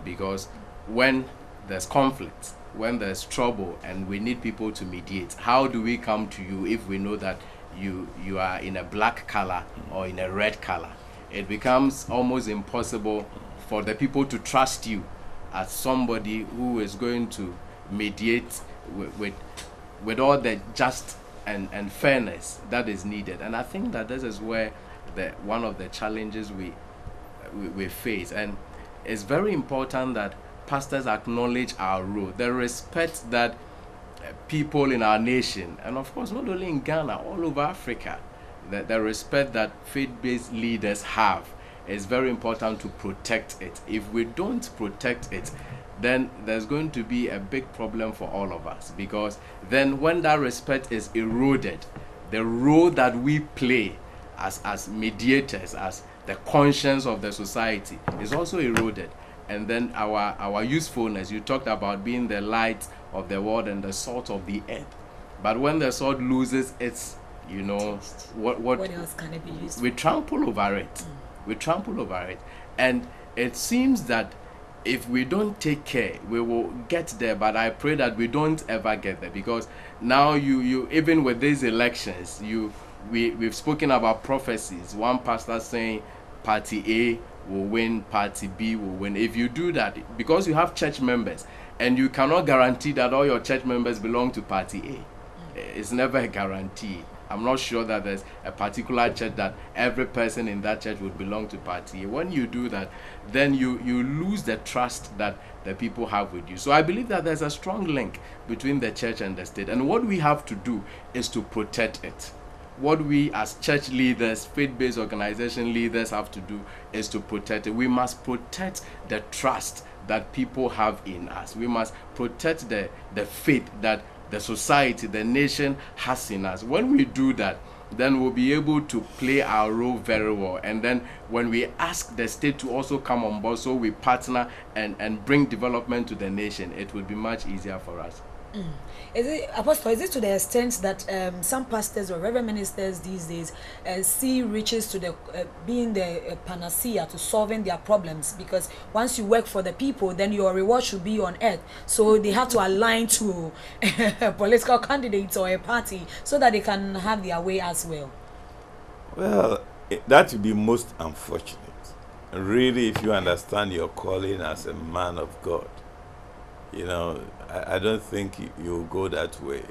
Because when there's conflict, when there's trouble and we need people to mediate, how do we come to you if we know that you are in a black color or in a red color? It becomes almost impossible for the people to trust you as somebody who is going to mediate with all the just and fairness that is needed. And I think that this is where one of the challenges we face. And it's very important that pastors acknowledge our role, the respect that people in our nation, and of course not only in Ghana, all over Africa, the respect that faith-based leaders have is very important to protect it. If we don't protect it, then there's going to be a big problem for all of us, because then when that respect is eroded, the role that we play as mediators, as the conscience of the society, is also eroded. And then our usefulness, you talked about being the light of the world and the salt of the earth. But when the salt loses its, what else can it be used? We trample over it. We trample over it. And it seems that if we don't take care, we will get there. But I pray that we don't ever get there, because now you even with these elections, we've spoken about prophecies. One pastor saying party A will win, party B will win. If you do that, because you have church members, and you cannot guarantee that all your church members belong to party A. It's never a guarantee. I'm not sure that there's a particular church that every person in that church would belong to party A. When you do that, then you lose the trust that the people have with you. So I believe that there's a strong link between the church and the state. And what we have to do is to protect it. What we as church leaders, faith-based organization leaders have to do is to protect it. We must protect the trust that people have in us. We must protect the faith that the society, the nation has in us. When we do that, then we'll be able to play our role very well. And then when we ask the state to also come on board, so we partner and bring development to the nation, it will be much easier for us. Is it, Apostle, is it to the extent that some pastors or reverend ministers these days see riches to the being the panacea to solving their problems? Because once you work for the people, then your reward should be on earth. So they have to align to a political candidate or a party so that they can have their way as well. Well, that would be most unfortunate. Really, if you understand your calling as a man of God, I don't think you'll go that way.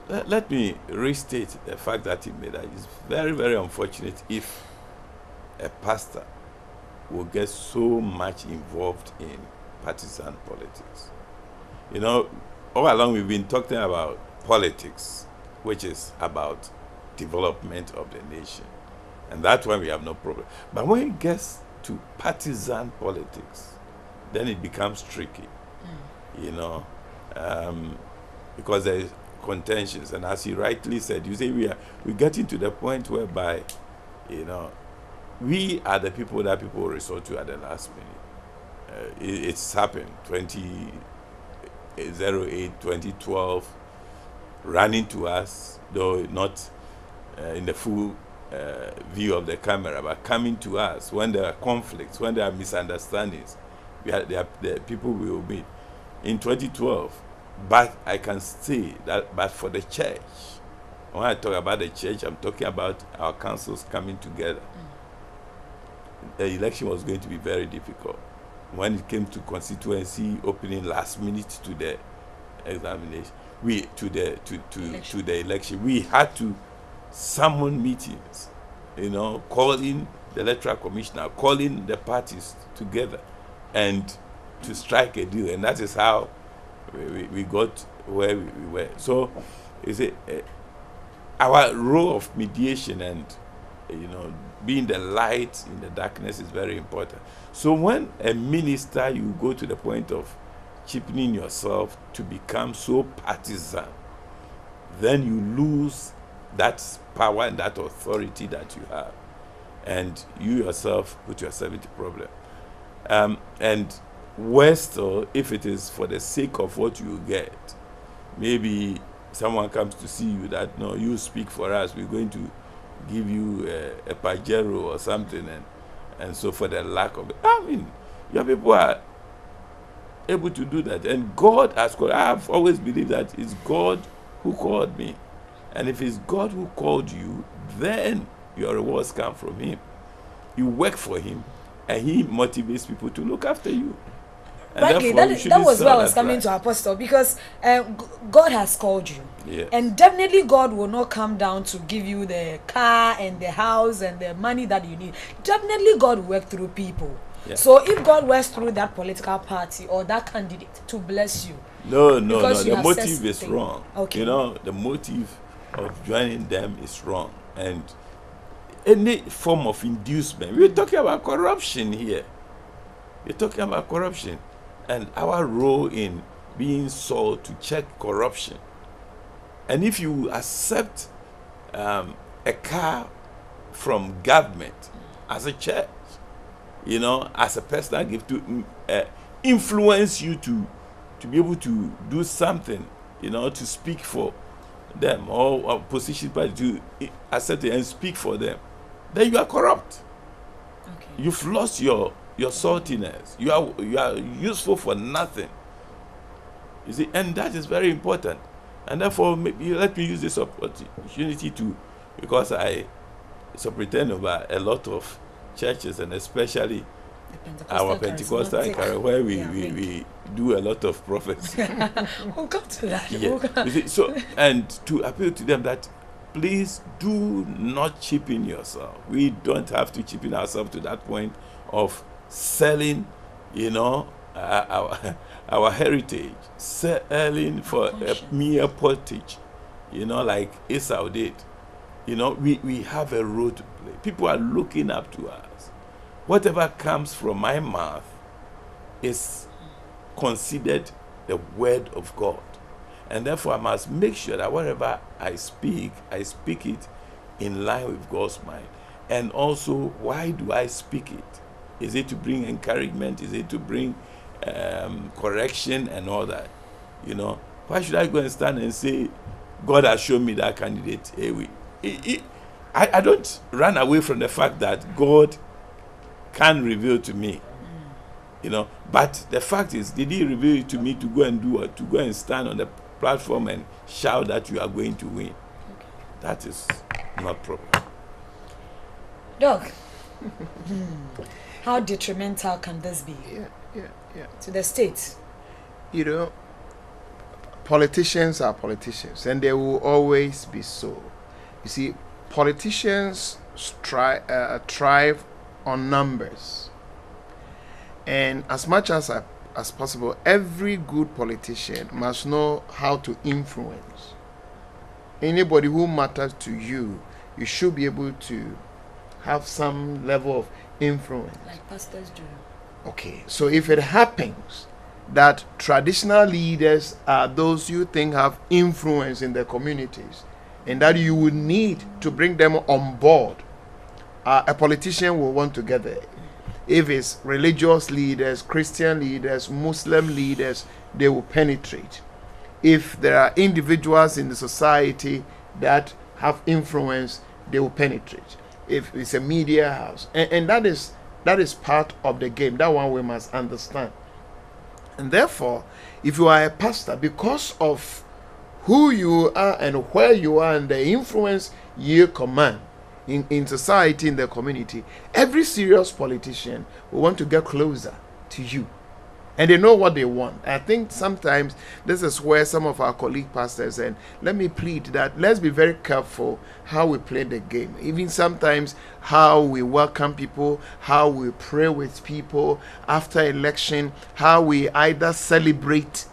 Let me restate the fact that he made. That it's very, very unfortunate if a pastor will get so much involved in partisan politics. All along we've been talking about politics, which is about development of the nation. And that's why we have no problem. But when it gets to partisan politics, then it becomes tricky, because there is contentions. And as he rightly said, you say we're getting to the point whereby, we are the people that people resort to at the last minute. It's happened 2008, 2012. running to us, though not in the full view of the camera, but coming to us when there are conflicts, when there are misunderstandings. The people we will meet in 2012. But I can say that, but for the church, when I talk about the church, I'm talking about our councils coming together. The election was going to be very difficult. When it came to constituency opening last minute to the examination, to the election, we had to summon meetings, calling the electoral commissioner, calling the parties together, and to strike a deal. And that is how we got where we were. So, our role of mediation and being the light in the darkness is very important. So when a minister, you go to the point of cheapening yourself to become so partisan, then you lose that power and that authority that you have, and you yourself put yourself into problem. And worse still, if it is for the sake of what you get, maybe someone comes to see you that, no, you speak for us, we're going to give you a pajero or something, and so for the lack of it. Your people are able to do that, and God has called. I have always believed that it's God who called me, and if it's God who called you, then your rewards come from Him. You work for Him, and He motivates people to look after you. Frankly, that was where I was coming to, Apostle, because God has called you. Yes. And definitely God will not come down to give you the car and the house and the money that you need. Definitely God will work through people. Yeah. So if God works through that political party or that candidate to bless you. No. The motive is wrong. Okay. The motive of joining them is wrong. And any form of inducement. We're talking about corruption here. We're talking about corruption. And our role in being sought to check corruption. And if you accept a car from government as a church, as a personal gift to influence you to be able to do something, to speak for them or position party to accept it and speak for them, then you are corrupt. Okay. You've lost your saltiness. You are useful for nothing. You see, and that is very important. And therefore, maybe let me use this opportunity to, because I superintend over a lot of churches, and especially our Pentecostal Carol, where we do a lot of prophecy. We'll come to that. Yeah. You see, so, and to appeal to them that please do not cheapen yourself. We don't have to cheapen ourselves to that point of selling, our heritage, selling for a mere pottage, like Esau did. We have a role to play. People are looking up to us. Whatever comes from my mouth is considered the word of God. And therefore I must make sure that whatever I speak it in line with God's mind. And also, why do I speak it? Is it to bring encouragement? Is it to bring correction and all that? Why should I go and stand and say, God has shown me that candidate? I don't run away from the fact that God can reveal to me. But the fact is, did He reveal it to me to go and do what? To go and stand on the platform and shout that you are going to win? Okay. That is not proper. Doc, how detrimental can this be? Yeah. To the state? Politicians are politicians, and they will always be so. You see, politicians thrive on numbers. And as much as possible, every good politician must know how to influence. Anybody who matters to you, you should be able to have some level of influence. Like pastors do. Okay, so if it happens that traditional leaders are those you think have influence in their communities, and that you would need to bring them on board, a politician will want to get there. If it's religious leaders, Christian leaders, Muslim leaders, they will penetrate. If there are individuals in the society that have influence, they will penetrate. If it's a media house, and that is part of the game. That one we must understand. And therefore, if you are a pastor, because of who you are and where you are and the influence you command in society, in the community, every serious politician will want to get closer to you. And they know what they want. I think sometimes this is where some of our colleague pastors, and let me plead that let's be very careful how we play the game. Even sometimes how we welcome people, how we pray with people after election, how we either celebrate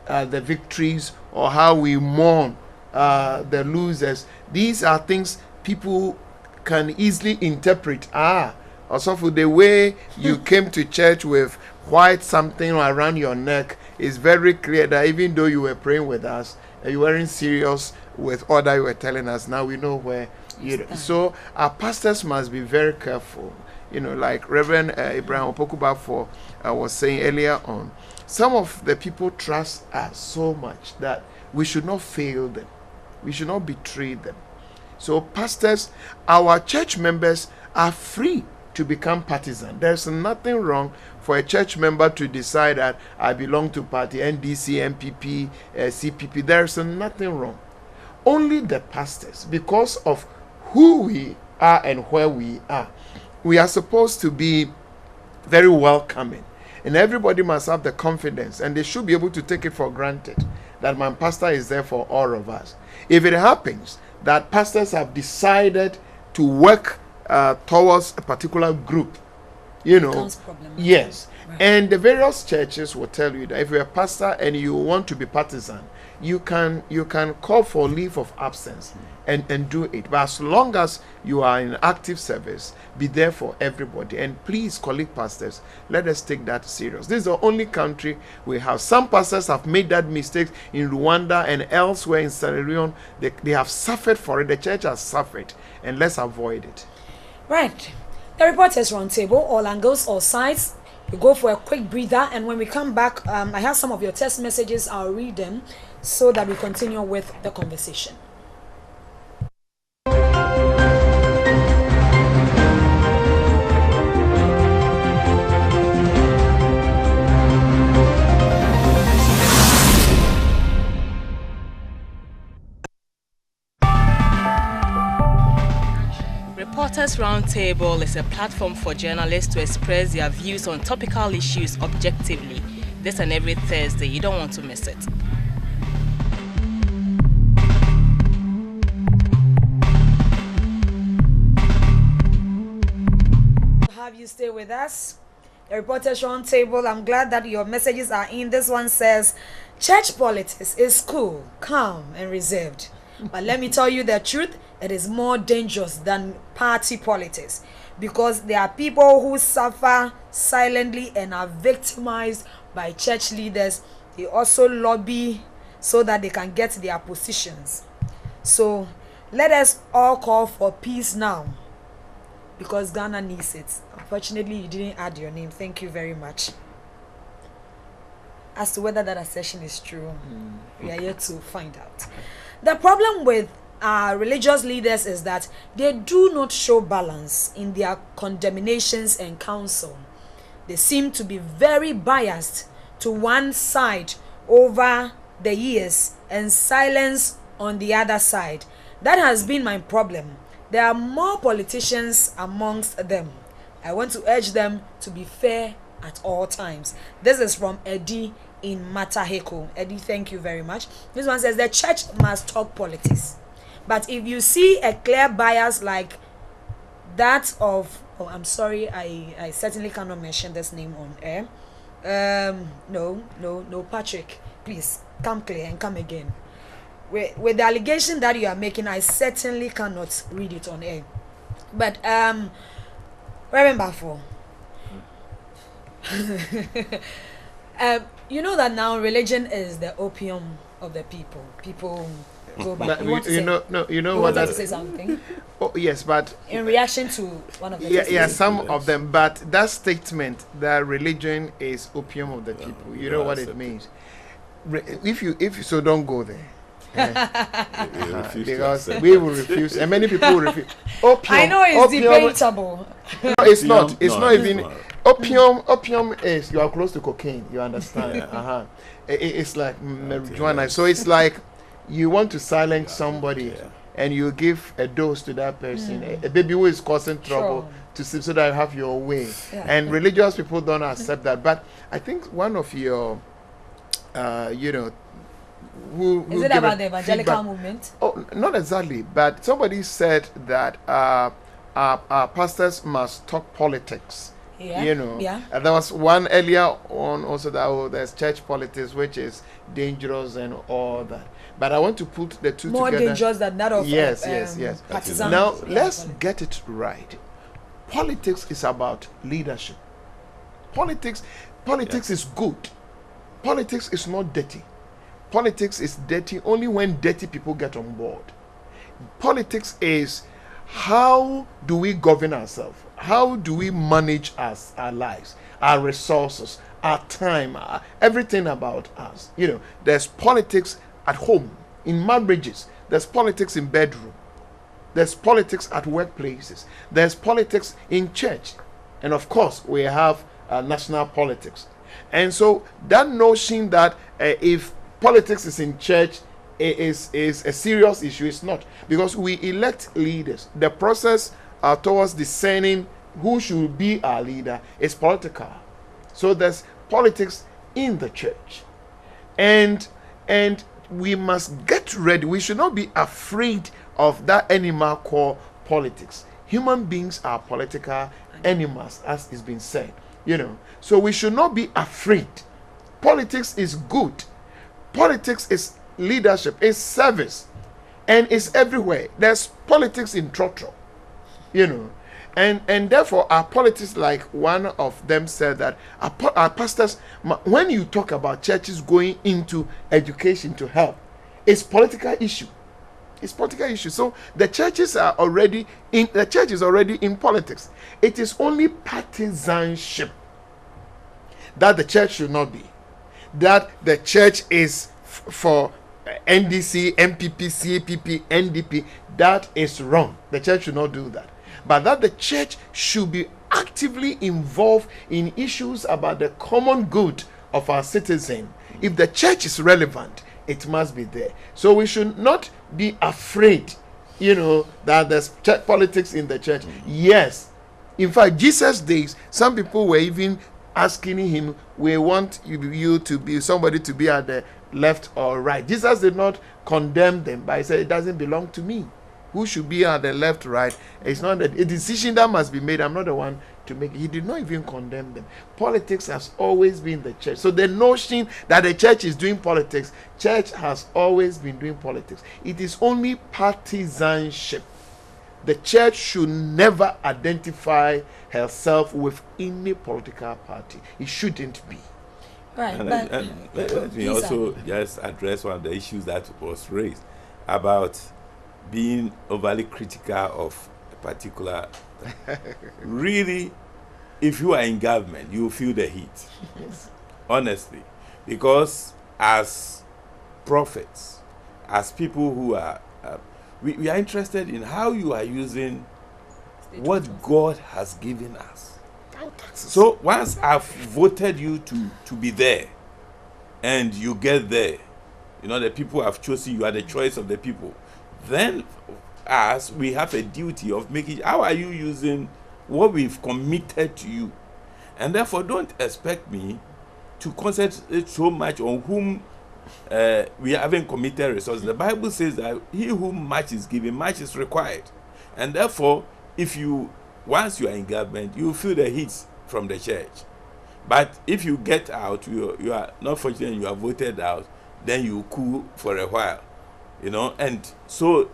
the victories or how we mourn the losers. These are things people can easily interpret. Also, for the way you came to church with white something around your neck is very clear that even though you were praying with us, you weren't serious with all that you were telling us. Now we know where you. So our pastors must be very careful. Like Reverend Abraham Opokuba was saying earlier on, some of the people trust us so much that we should not fail them. We should not betray them. So pastors, our church members are free to become partisan. There's nothing wrong for a church member to decide that I belong to party NDC, MPP, CPP. There's nothing wrong. Only the pastors, because of who we are and where we are supposed to be very welcoming. And everybody must have the confidence, and they should be able to take it for granted that my pastor is there for all of us. If it happens that pastors have decided to work towards a particular group, yes, right. And the various churches will tell you that if you're a pastor and you want to be partisan, you can call for leave of absence and do it. But as long as you are in active service, be there for everybody. And please, colleague pastors, let us take that serious. This is the only country we have. Some pastors have made that mistake in Rwanda and elsewhere in Sierra Leone. They have suffered for it. The church has suffered, and let's avoid it. Right. The Reporters Roundtable, all angles, all sides. We go for a quick breather, and when we come back, I have some of your text messages. I'll read them so that we continue with the conversation. Reporters Roundtable is a platform for journalists to express their views on topical issues objectively. This and every Thursday, you don't want to miss it. Have you stay with us? The Reporters Roundtable, I'm glad that your messages are in. This one says, church politics is cool, calm, and reserved. But let me tell you the truth, it is more dangerous than party politics, because there are people who suffer silently and are victimized by church leaders. They also lobby so that they can get their positions. So let us all call for peace now, because Ghana needs it. Unfortunately, you didn't add your name. Thank you very much. As to whether that assertion is true, we are yet to find out. The problem with religious leaders is that they do not show balance in their condemnations and counsel. They seem to be very biased to one side over the years and silence on the other side. That has been my problem. There are more politicians amongst them. I want to urge them to be fair at all times. This is from Eddie in Mataheko. Eddie, thank you very much. This one says the church must talk politics. But if you see a clear bias like that of, I'm sorry, I certainly cannot mention this name on air. No, Patrick, please come clear and come again. With the allegation that you are making, I certainly cannot read it on air. But Reverend Bafo, you know that now religion is the opium of the people. People go back. You know what? To say something? Oh yes, but in reaction to one of the some of them. But that statement that religion is opium of the people, you know what it means. if you so don't go there. refuse to Because accept we that. will refuse, and many people will refuse. Opium, I know it's opium, debatable. no, it's not. It's No, not it's even. not. Opium is you are close to cocaine. You understand? Yeah. It's like marijuana. So it's like you want to silence somebody, Yeah. and you give a dose to that person, a baby who is causing trouble, Sure. to see so that you have your way. Yeah. And religious people don't accept that. But I think one of your, who Is it gave about a the evangelical feedback- movement? Oh, not exactly, but somebody said that our pastors must talk politics. Yeah. Yeah. And there was one earlier on also that there's church politics, which is dangerous and all that. But I want to put the two More together. dangerous than that of Yes. partisan. Now yeah, let's politics. get it right. Politics is about leadership. Politics is good. Politics is not dirty. Politics is dirty only when dirty people get on board. Politics is how do we govern ourselves? How do we manage our lives, our resources, our time, everything about us? There's politics at home, in marriages. There's politics in bedroom. There's politics at workplaces. There's politics in church. And of course, we have national politics. And so that notion that if politics is in church is a serious issue, it's not. Because we elect leaders. The process towards discerning who should be our leader is political. So there's politics in the church. And we must get ready. We should not be afraid of that animal called politics. Human beings are political animals, as is been said. So we should not be afraid. Politics is good. Politics is leadership, it's service, and it's everywhere. There's politics in Trotro, and therefore our politics, like one of them said, that our pastors, when you talk about churches going into education to help, it's political issue. It's political issue. So the churches are already in. The church is already in politics. It is only partisanship that the church should not be. That the church is for NDC, MPP, CAPP, NDP. That is wrong. The church should not do that. But that the church should be actively involved in issues about the common good of our citizens. If the church is relevant, it must be there. So we should not be afraid, that there's church politics in the church. Yes. In fact, Jesus' days, some people were even asking him, we want you to be somebody to be at the left or right. Jesus did not condemn them, but he said, it doesn't belong to me. Who should be at the left, right? It's not a decision that must be made. I'm not the one to make it. He did not even condemn them. Politics has always been the church. So the notion that the church is doing politics, church has always been doing politics. It is only partisanship. The church should never identify herself with any political party. It shouldn't be. Right. And let me also just address one of the issues that was raised about being overly critical of a particular. Really, if you are in government, you will feel the heat. Honestly. Because as prophets, as people who are, we are interested in how you are using what God has given us. So once I've voted you to be there, and you get there, the people have chosen you, are the choice of the people, then as we have a duty of making, how are you using what we've committed to you? And therefore don't expect me to concentrate so much on whom we haven't committed resources. The Bible says that he whom much is given, much is required. And therefore, once you are in government, you feel the heat from the church. But if you get out, you are not fortunate, you are voted out, then you cool for a while, and so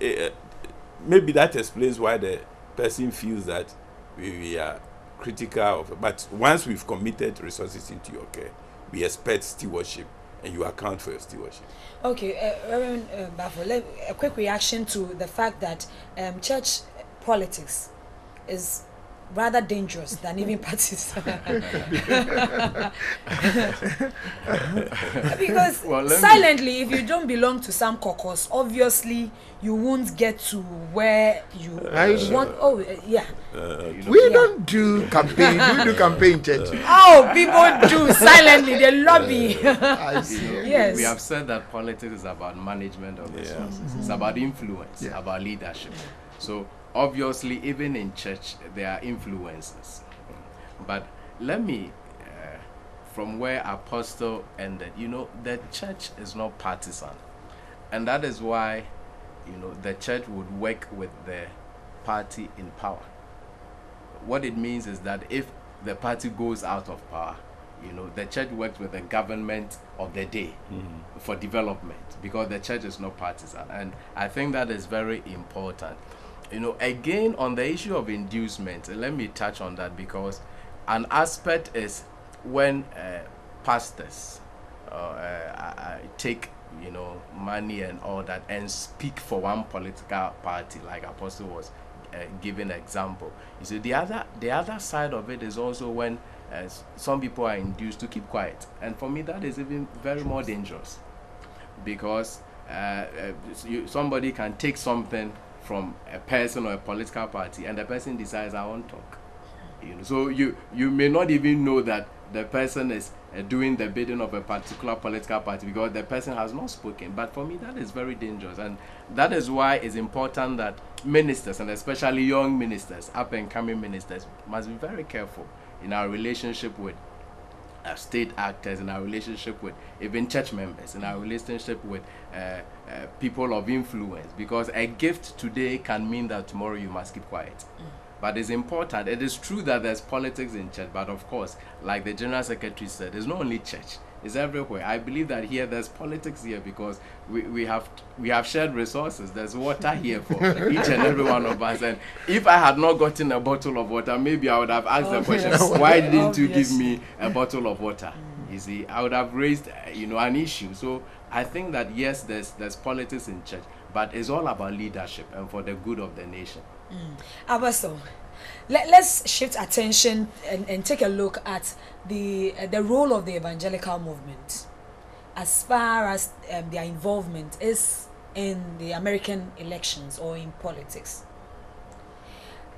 maybe that explains why the person feels that we are critical of it. But once we've committed resources into your care, we expect stewardship, and you account for your stewardship. Okay, Reverend Bafo, a quick reaction to the fact that church politics is rather dangerous than even parties. Because silently, if you don't belong to some caucus, obviously you won't get to where you want. Oh, yeah. We don't do campaign. We do campaign church. Oh, people do silently. They lobby. I see. Yes. We have said that politics is about management of resources. It's about influence, about leadership. So obviously, even in church, there are influences. But let me, from where Apostle ended, the church is not partisan. And that is why, the church would work with the party in power. What it means is that if the party goes out of power, the church works with the government of the day for development, because the church is not partisan. And I think that is very important. Again, on the issue of inducement, let me touch on that, because an aspect is when pastors take money and all that and speak for one political party, like Apostle was giving example. You see, the other side of it is also when some people are induced to keep quiet, and for me that is even very more dangerous, because somebody can take something from a person or a political party, and the person decides, I won't talk. So you may not even know that the person is doing the bidding of a particular political party, because the person has not spoken. But for me, that is very dangerous, and that is why it's important that ministers, and especially young ministers, up and coming ministers, must be very careful in our relationship with state actors, in our relationship with even church members, in our relationship with people of influence, because a gift today can mean that tomorrow you must keep quiet. But it's important. It is true that there's politics in church, but of course, like the General Secretary said, it's not only church, it's everywhere. I believe that here there's politics here, because we have shared resources. There's water here for each and every one of us. And if I had not gotten a bottle of water, maybe I would have asked the question, why didn't you give me a bottle of water? You see, I would have raised an issue. So I think that yes, there's politics in church, but it's all about leadership and for the good of the nation. Apostle, let's shift attention and take a look at the role of the evangelical movement as far as their involvement is in the American elections or in politics.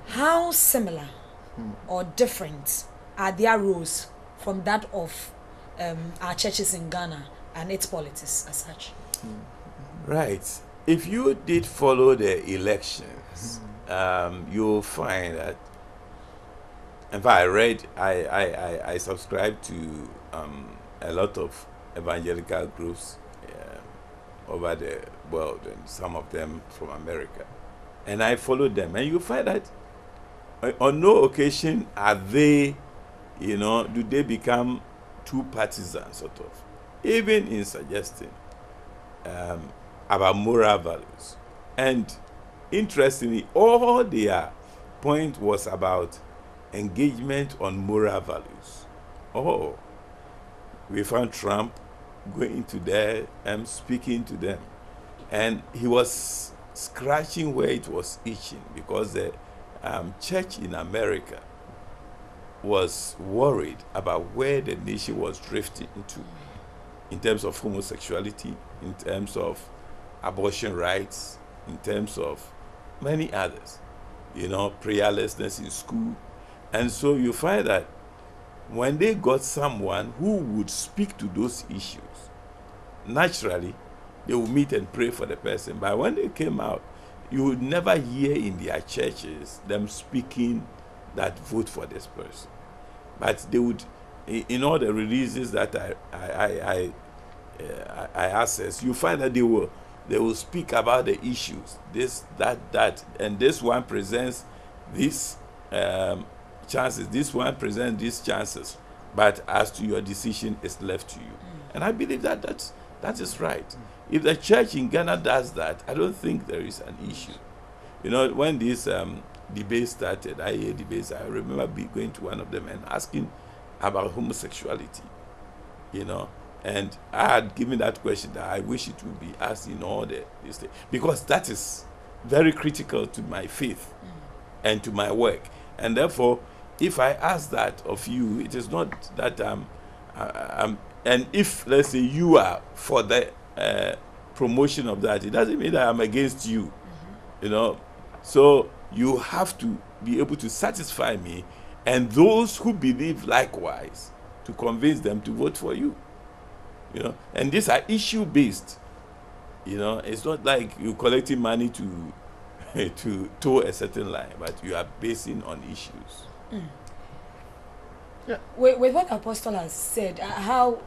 How similar or different are their roles from that of our churches in Ghana and its politics as such? Right. If you did follow the elections, you'll find that, in fact, I subscribe to a lot of evangelical groups over the world, and some of them from America, and I followed them, and you find that on no occasion are they, do they become too partisan, sort of, even in suggesting about moral values. And interestingly, all their point was about engagement on moral values. Oh, we found Trump going to there and speaking to them, and he was scratching where it was itching, because the church in America was worried about where the nation was drifting into in terms of homosexuality, in terms of abortion rights, in terms of many others, prayerlessness in school. And so you find that when they got someone who would speak to those issues, naturally they would meet and pray for the person. But when they came out, you would never hear in their churches them speaking that vote for this person. But they would, in all the releases that I access, you find that they will speak about the issues, this, that, and this one presents these chances, this one presents these chances, but as to your decision, is left to you. And I believe that is right. If the church in Ghana does that, I don't think there is an issue. When these debates started, IA debates, I remember going to one of them and asking about homosexuality, and I had given that question that I wish it would be asked in all this thing, because that is very critical to my faith and to my work. And therefore, if I ask that of you, it is not that and if, let's say, you are for the promotion of that, it doesn't mean that I'm against you, you know. So you have to be able to satisfy me and those who believe likewise, to convince them to vote for you, you know. And these are issue-based, you know. It's not like you're collecting money to to toe a certain line, but you are basing on issues. Yeah. With what Apostle has said, how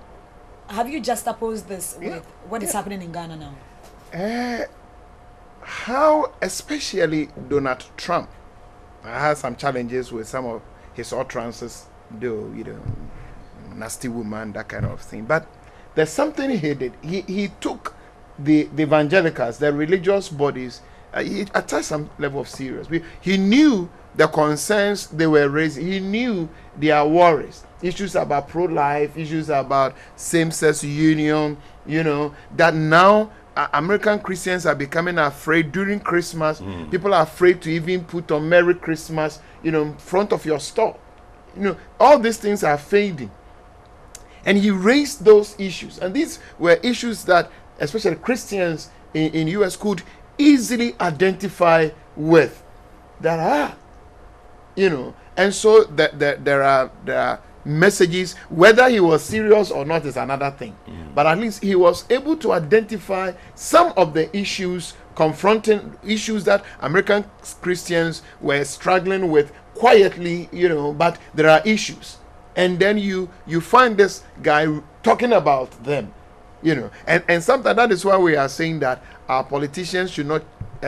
have you juxtaposed this with what is happening in Ghana now? How, especially Donald Trump, has some challenges with some of his utterances, though, you know, nasty woman, that kind of thing. But there's something he did. He took the evangelicals, the religious bodies, he attached some level of seriousness. He knew the concerns they were raising. He knew their worries, issues about pro-life, issues about same-sex union, you know, that now American Christians are becoming afraid during Christmas. People are afraid to even put on Merry Christmas, you know, in front of your store. You know, all these things are fading. And he raised those issues. And these were issues that especially Christians in U.S. could easily identify with. That you know, and so there are messages. Whether he was serious or not is another thing. But at least he was able to identify some of the issues, confronting issues that American Christians were struggling with quietly, you know, but there are issues. And then you find this guy talking about them, you know. And sometimes that is why we are saying that our politicians should not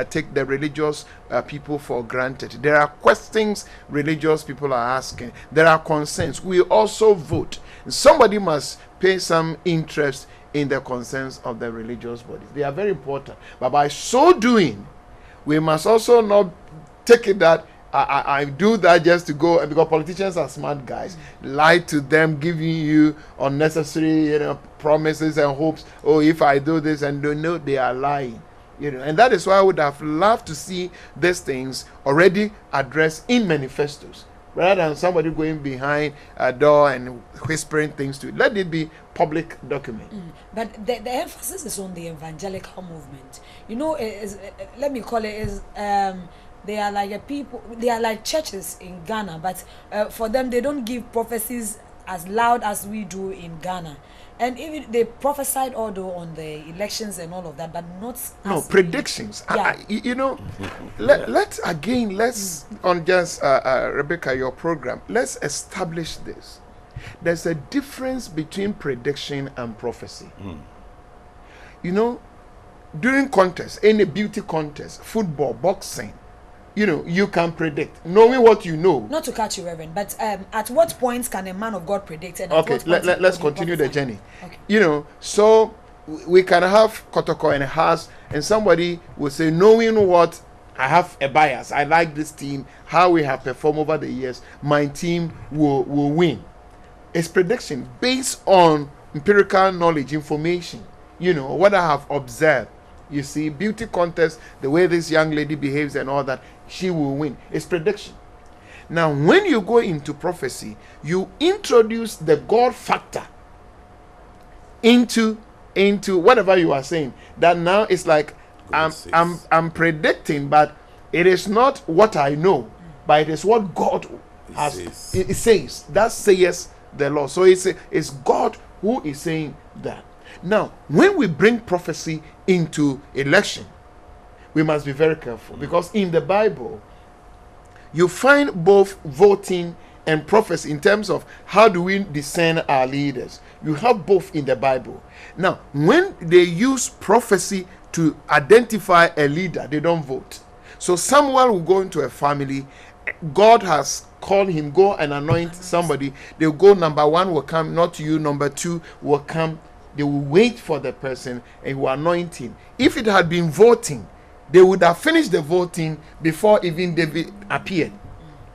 take the religious people for granted. There are questions religious people are asking. There are concerns. We also vote. Somebody must pay some interest in the concerns of the religious bodies. They are very important. But by so doing, we must also not take it that I do that just to go, because politicians are smart guys. Lie to them, giving you unnecessary, you know, promises and hopes. Oh, if I do this, and don't know they are lying. You know, and that is why I would have loved to see these things already addressed in manifestos, rather than somebody going behind a door and whispering things to it. Let it be public document. But the emphasis is on the evangelical movement. You know, let me call it they are like a people. They are like churches in Ghana, but for them, they don't give prophecies as loud as we do in Ghana. And even they prophesied, although on the elections and all of that, but not predictions. Yeah. You know, let's on just Rebecca, your program, let's establish this. There's a difference between prediction and prophecy. You know, during contests, any beauty contest, football, boxing, you know, you can predict, knowing what you know. Not to catch you, Reverend, but at what points can a man of God predict? And okay, let's continue the journey. Okay. You know, so we can have Kotoko and Has, and somebody will say, knowing what, I have a bias, I like this team, how we have performed over the years, my team will win. It's prediction based on empirical knowledge, information, you know, what I have observed. You see, beauty contest, the way this young lady behaves and all that, she will win. It's prediction. Now, when you go into prophecy, you introduce the God factor into whatever you are saying. That now it's like I'm predicting, but it is not what I know, but it is what God it says. That says the Lord. So it's God who is saying that. Now, when we bring prophecy into election, we must be very careful, because in the Bible, you find both voting and prophecy in terms of how do we discern our leaders. You have both in the Bible. Now, when they use prophecy to identify a leader, they don't vote. So Samuel will go into a family. God has called him, go and anoint somebody. They'll go, number one will come, not you. Number two will come. They will wait for the person and he will anoint him. If it had been voting, they would have finished the voting before even David appeared.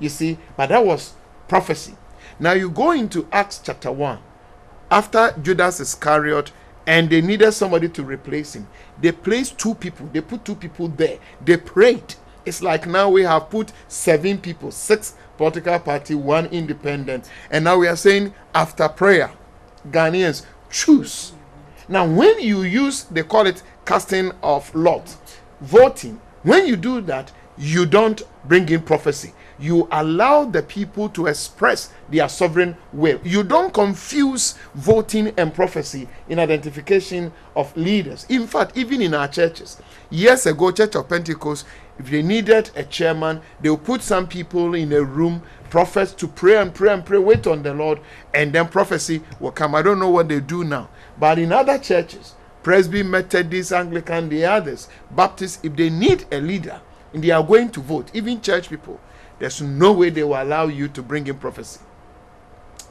You see, but that was prophecy. Now you go into Acts chapter 1. After Judas Iscariot, and they needed somebody to replace him, they placed two people. They put two people there. They prayed. It's like now we have put 7 people, 6 political party, 1 independent, and now we are saying after prayer, Ghanaians choose. Now when you use, they call it casting of lot, voting, when you do that, you don't bring in prophecy. You allow the people to express their sovereign will. You don't confuse voting and prophecy in identification of leaders. In fact, even in our churches, years ago, Church of Pentecost, if they needed a chairman, they would put some people in a room, prophets, to pray and pray and pray, wait on the Lord, and then prophecy will come. I don't know what they do now. But in other churches, Presby, Methodist, Anglican, the others, Baptist, if they need a leader and they are going to vote, even church people, there's no way they will allow you to bring in prophecy.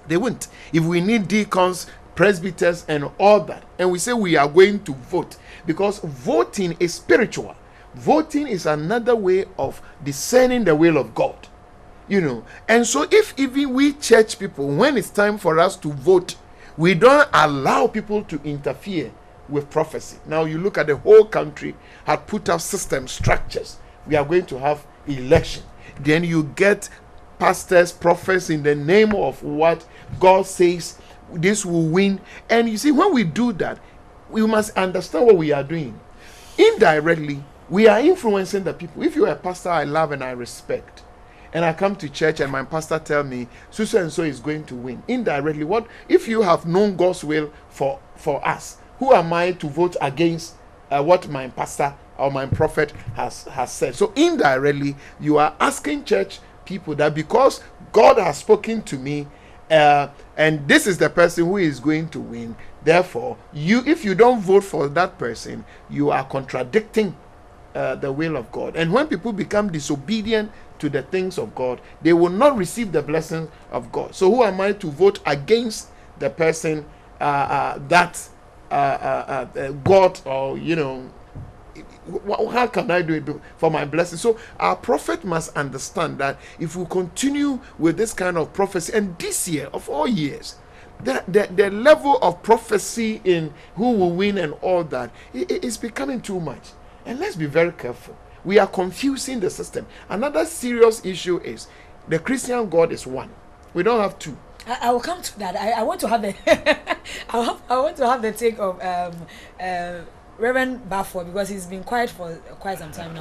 They won't. If we need deacons, presbyters, and all that, and we say we are going to vote, because voting is spiritual. Voting is another way of discerning the will of God. You know, and so if even we church people, when it's time for us to vote, we don't allow people to interfere with prophecy. Now you look at the whole country had put up system structures. We are going to have election. Then you get pastors, prophets in the name of what God says this will win. And you see, when we do that, we must understand what we are doing. Indirectly, we are influencing the people. If you're a pastor I love and I respect, and I come to church and my pastor tell me so and so is going to win, indirectly, what if you have known God's will for us? Who am I to vote against what my pastor or my prophet has said? So indirectly, you are asking church people that because God has spoken to me, and this is the person who is going to win, therefore, if you don't vote for that person, you are contradicting the will of God. And when people become disobedient to the things of God, they will not receive the blessing of God. So who am I to vote against the person that God, or you know, how can I do it for my blessing? So our prophet must understand that if we continue with this kind of prophecy, and this year of all years, the level of prophecy in who will win and all that is becoming too much. And let's be very careful. We are confusing the system. Another serious issue is the Christian God is one. We don't have two. I will come to that. I want to have the I want to have the take of Reverend Bafford, because he's been quiet for quite some time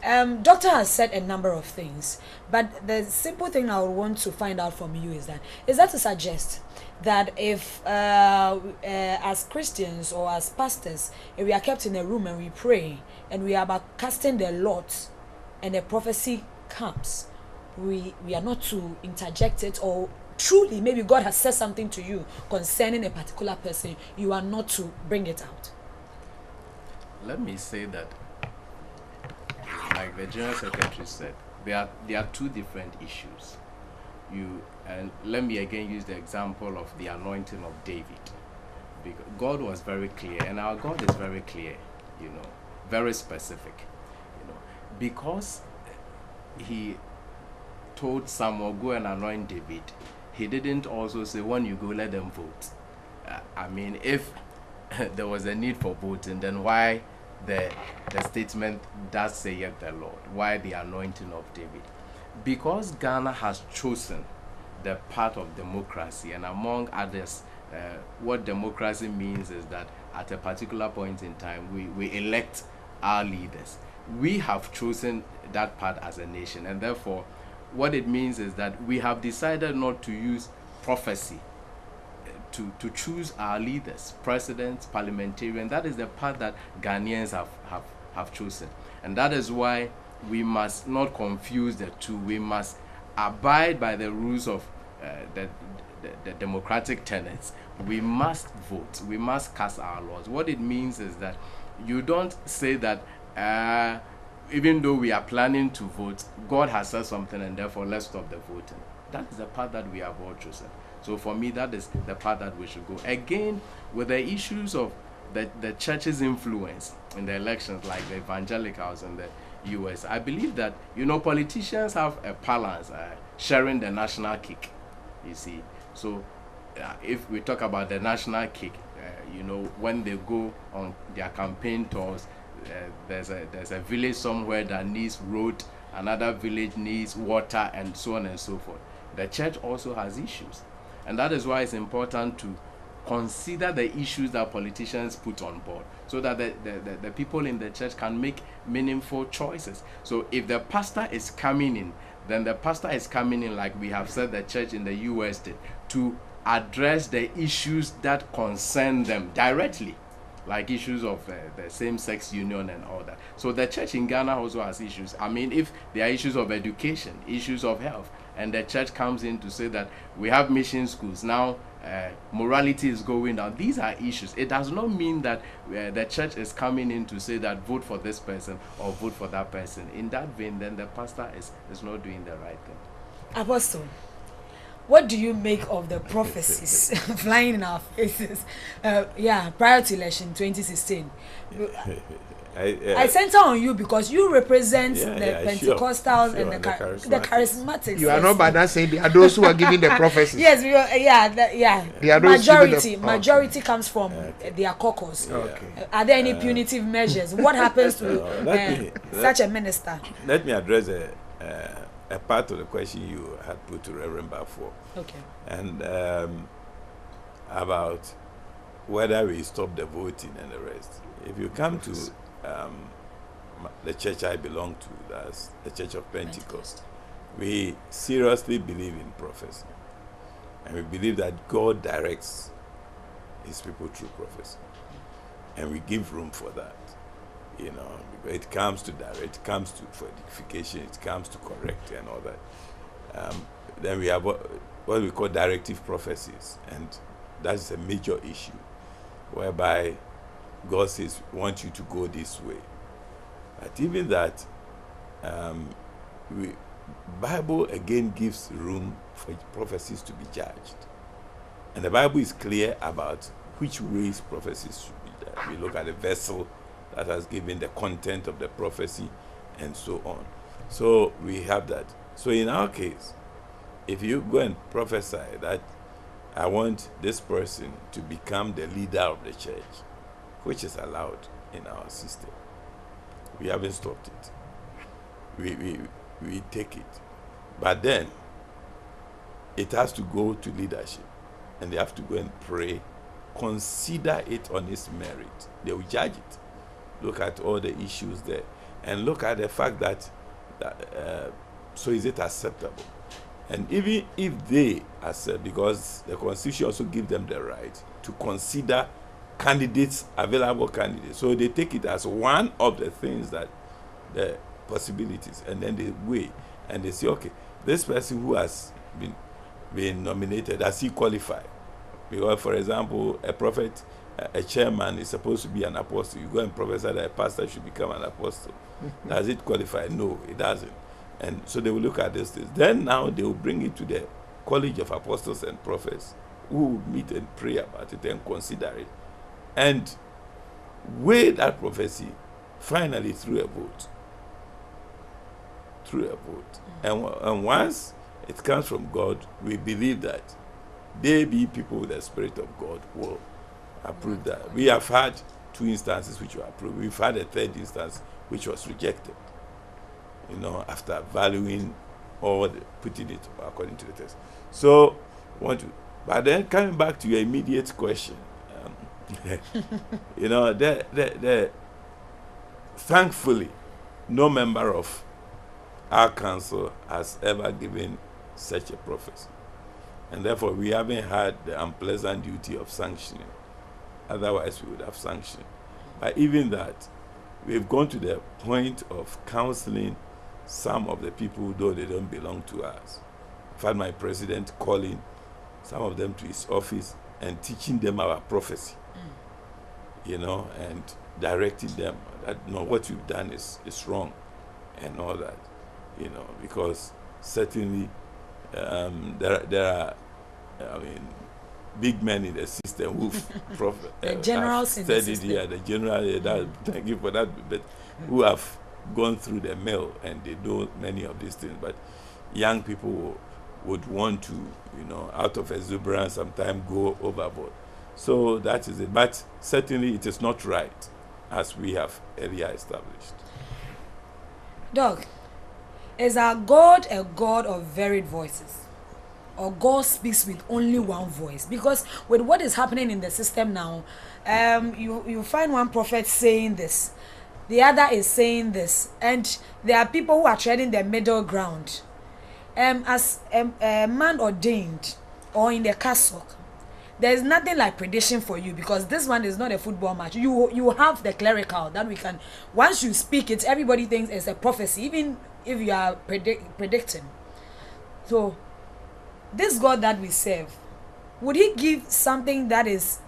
now. Doctor has said a number of things, but the simple thing I would want to find out from you is that to suggest that if as Christians or as pastors, if we are kept in a room and we pray and we are about casting the lot and the prophecy comes, we are not to interject it, or truly maybe God has said something to you concerning a particular person, you are not to bring it out? Let me say that, like the General Secretary said, there are two different issues. And let me again use the example of the anointing of David. Because God was very clear, and our God is very clear, you know, very specific, you know, because he told Samuel, go and anoint David. He didn't also say, when you go, let them vote. I mean, if there was a need for voting, then why the statement does say yet the Lord? Why the anointing of David? Because Ghana has chosen the path of democracy, and among others, what democracy means is that at a particular point in time, we elect our leaders. We have chosen that path as a nation, and therefore what it means is that we have decided not to use prophecy to choose our leaders, presidents, parliamentarians. That is the path that Ghanaians have chosen. And that is why we must not confuse the two. We must abide by the rules of the democratic tenets. We must vote. We must cast our laws. What it means is that you don't say that even though we are planning to vote, God has said something and therefore let's stop the voting. That is the path that we have all chosen. So for me, that is the path that we should go. Again, with the issues of the church's influence in the elections, like the evangelicals in the US, I believe that, you know, politicians have a balance, sharing the national cake, you see. So if we talk about the national cake, you know, when they go on their campaign tours, there's a village somewhere that needs road, another village needs water, and so on and so forth. The church also has issues, and that is why it's important to consider the issues that politicians put on board, so that the people in the church can make meaningful choices. So if the pastor is coming in, then the pastor is coming in, like we have said the church in the US did, to address the issues that concern them directly, like issues of the same-sex union and all that. So the church in Ghana also has issues. I mean, if there are issues of education, issues of health, and the church comes in to say that we have mission schools now, morality is going down. These are issues. It does not mean that the church is coming in to say that vote for this person or vote for that person. In that vein, then the pastor is not doing the right thing. Apostle, what do you make of the prophecies flying in our faces? Prior to election 2016. I center on you because you represent the Pentecostals and the charismatics. You are not by that saying there are those who are giving the prophecies. Yes, majority comes from their caucus. Okay. Are there any punitive measures? What happens to such a minister? Let me address a part of the question you had put to Reverend Bafo. Okay. And about whether we stop the voting and the rest. If you come to the church I belong to, that's the Church of Pentecost, we seriously believe in prophecy. And we believe that God directs his people through prophecy. And we give room for that. You know, because it comes to direct, it comes to for edification, it comes to correct and all that. Then we have what we call directive prophecies, and that's a major issue, whereby God says, "We want you to go this way." But even that, Bible again gives room for prophecies to be judged, and the Bible is clear about which ways prophecies should be judged. We look at the vessel that has given the content of the prophecy, and so on. So we have that. So in our case, if you go and prophesy that I want this person to become the leader of the church, which is allowed in our system, we haven't stopped it. We take it. But then it has to go to leadership, and they have to go and pray, consider it on its merit. They will judge it. Look at all the issues there, and look at the fact that so is it acceptable? And even if they accept, because the Constitution also gives them the right to consider candidates, available candidates, so they take it as one of the things that the possibilities, and then they weigh and they say, okay, this person who has been nominated, does he qualify? Because, for example, a prophet, a chairman is supposed to be an apostle. You go and prophesy that a pastor should become an apostle. Does it qualify? No, it doesn't. And so they will look at these things. Then now they will bring it to the College of Apostles and Prophets, who will meet and pray about it and consider it, and weigh that prophecy finally through a vote. And once it comes from God, we believe that they be people with the Spirit of God will approve that. We have had 2 instances which were approved. We've had a 3rd instance which was rejected, you know, after valuing all putting it according to the test. So, but then coming back to your immediate question, you know, thankfully, no member of our council has ever given such a prophecy. And therefore, we haven't had the unpleasant duty of sanctioning. Otherwise, we would have sanctioned. But even that, we've gone to the point of counseling some of the people, though they don't belong to us. I've had my president calling some of them to his office and teaching them our prophecy, you know, and directing them that, no, what you've done is wrong and all that, you know, because certainly there are, I mean, big men in the system who've generals studied here, the general, thank you for that, but who have gone through the mill and they do many of these things. But young people would want to, you know, out of exuberance, sometimes go overboard. So that is it. But certainly it is not right as we have earlier established. Doug, is our God a God of varied voices? Or God speaks with only one voice? Because with what is happening in the system now, you find one prophet saying this, the other is saying this, and there are people who are treading the middle ground. As a man ordained or in the cassock, there is nothing like prediction for you, because this one is not a football match. You have the clerical that we can, once you speak it, everybody thinks it's a prophecy, even if you are predicting. So this God that we serve, would he give something that is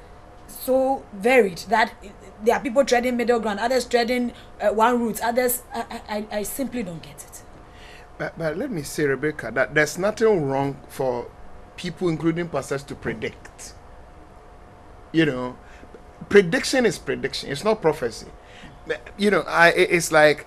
so varied that there are people treading middle ground, others treading one route, others? I simply don't get it. But let me say, Rebecca, that there's nothing wrong for people, including pastors, to predict. You know, prediction is prediction. It's not prophecy. You know, it's like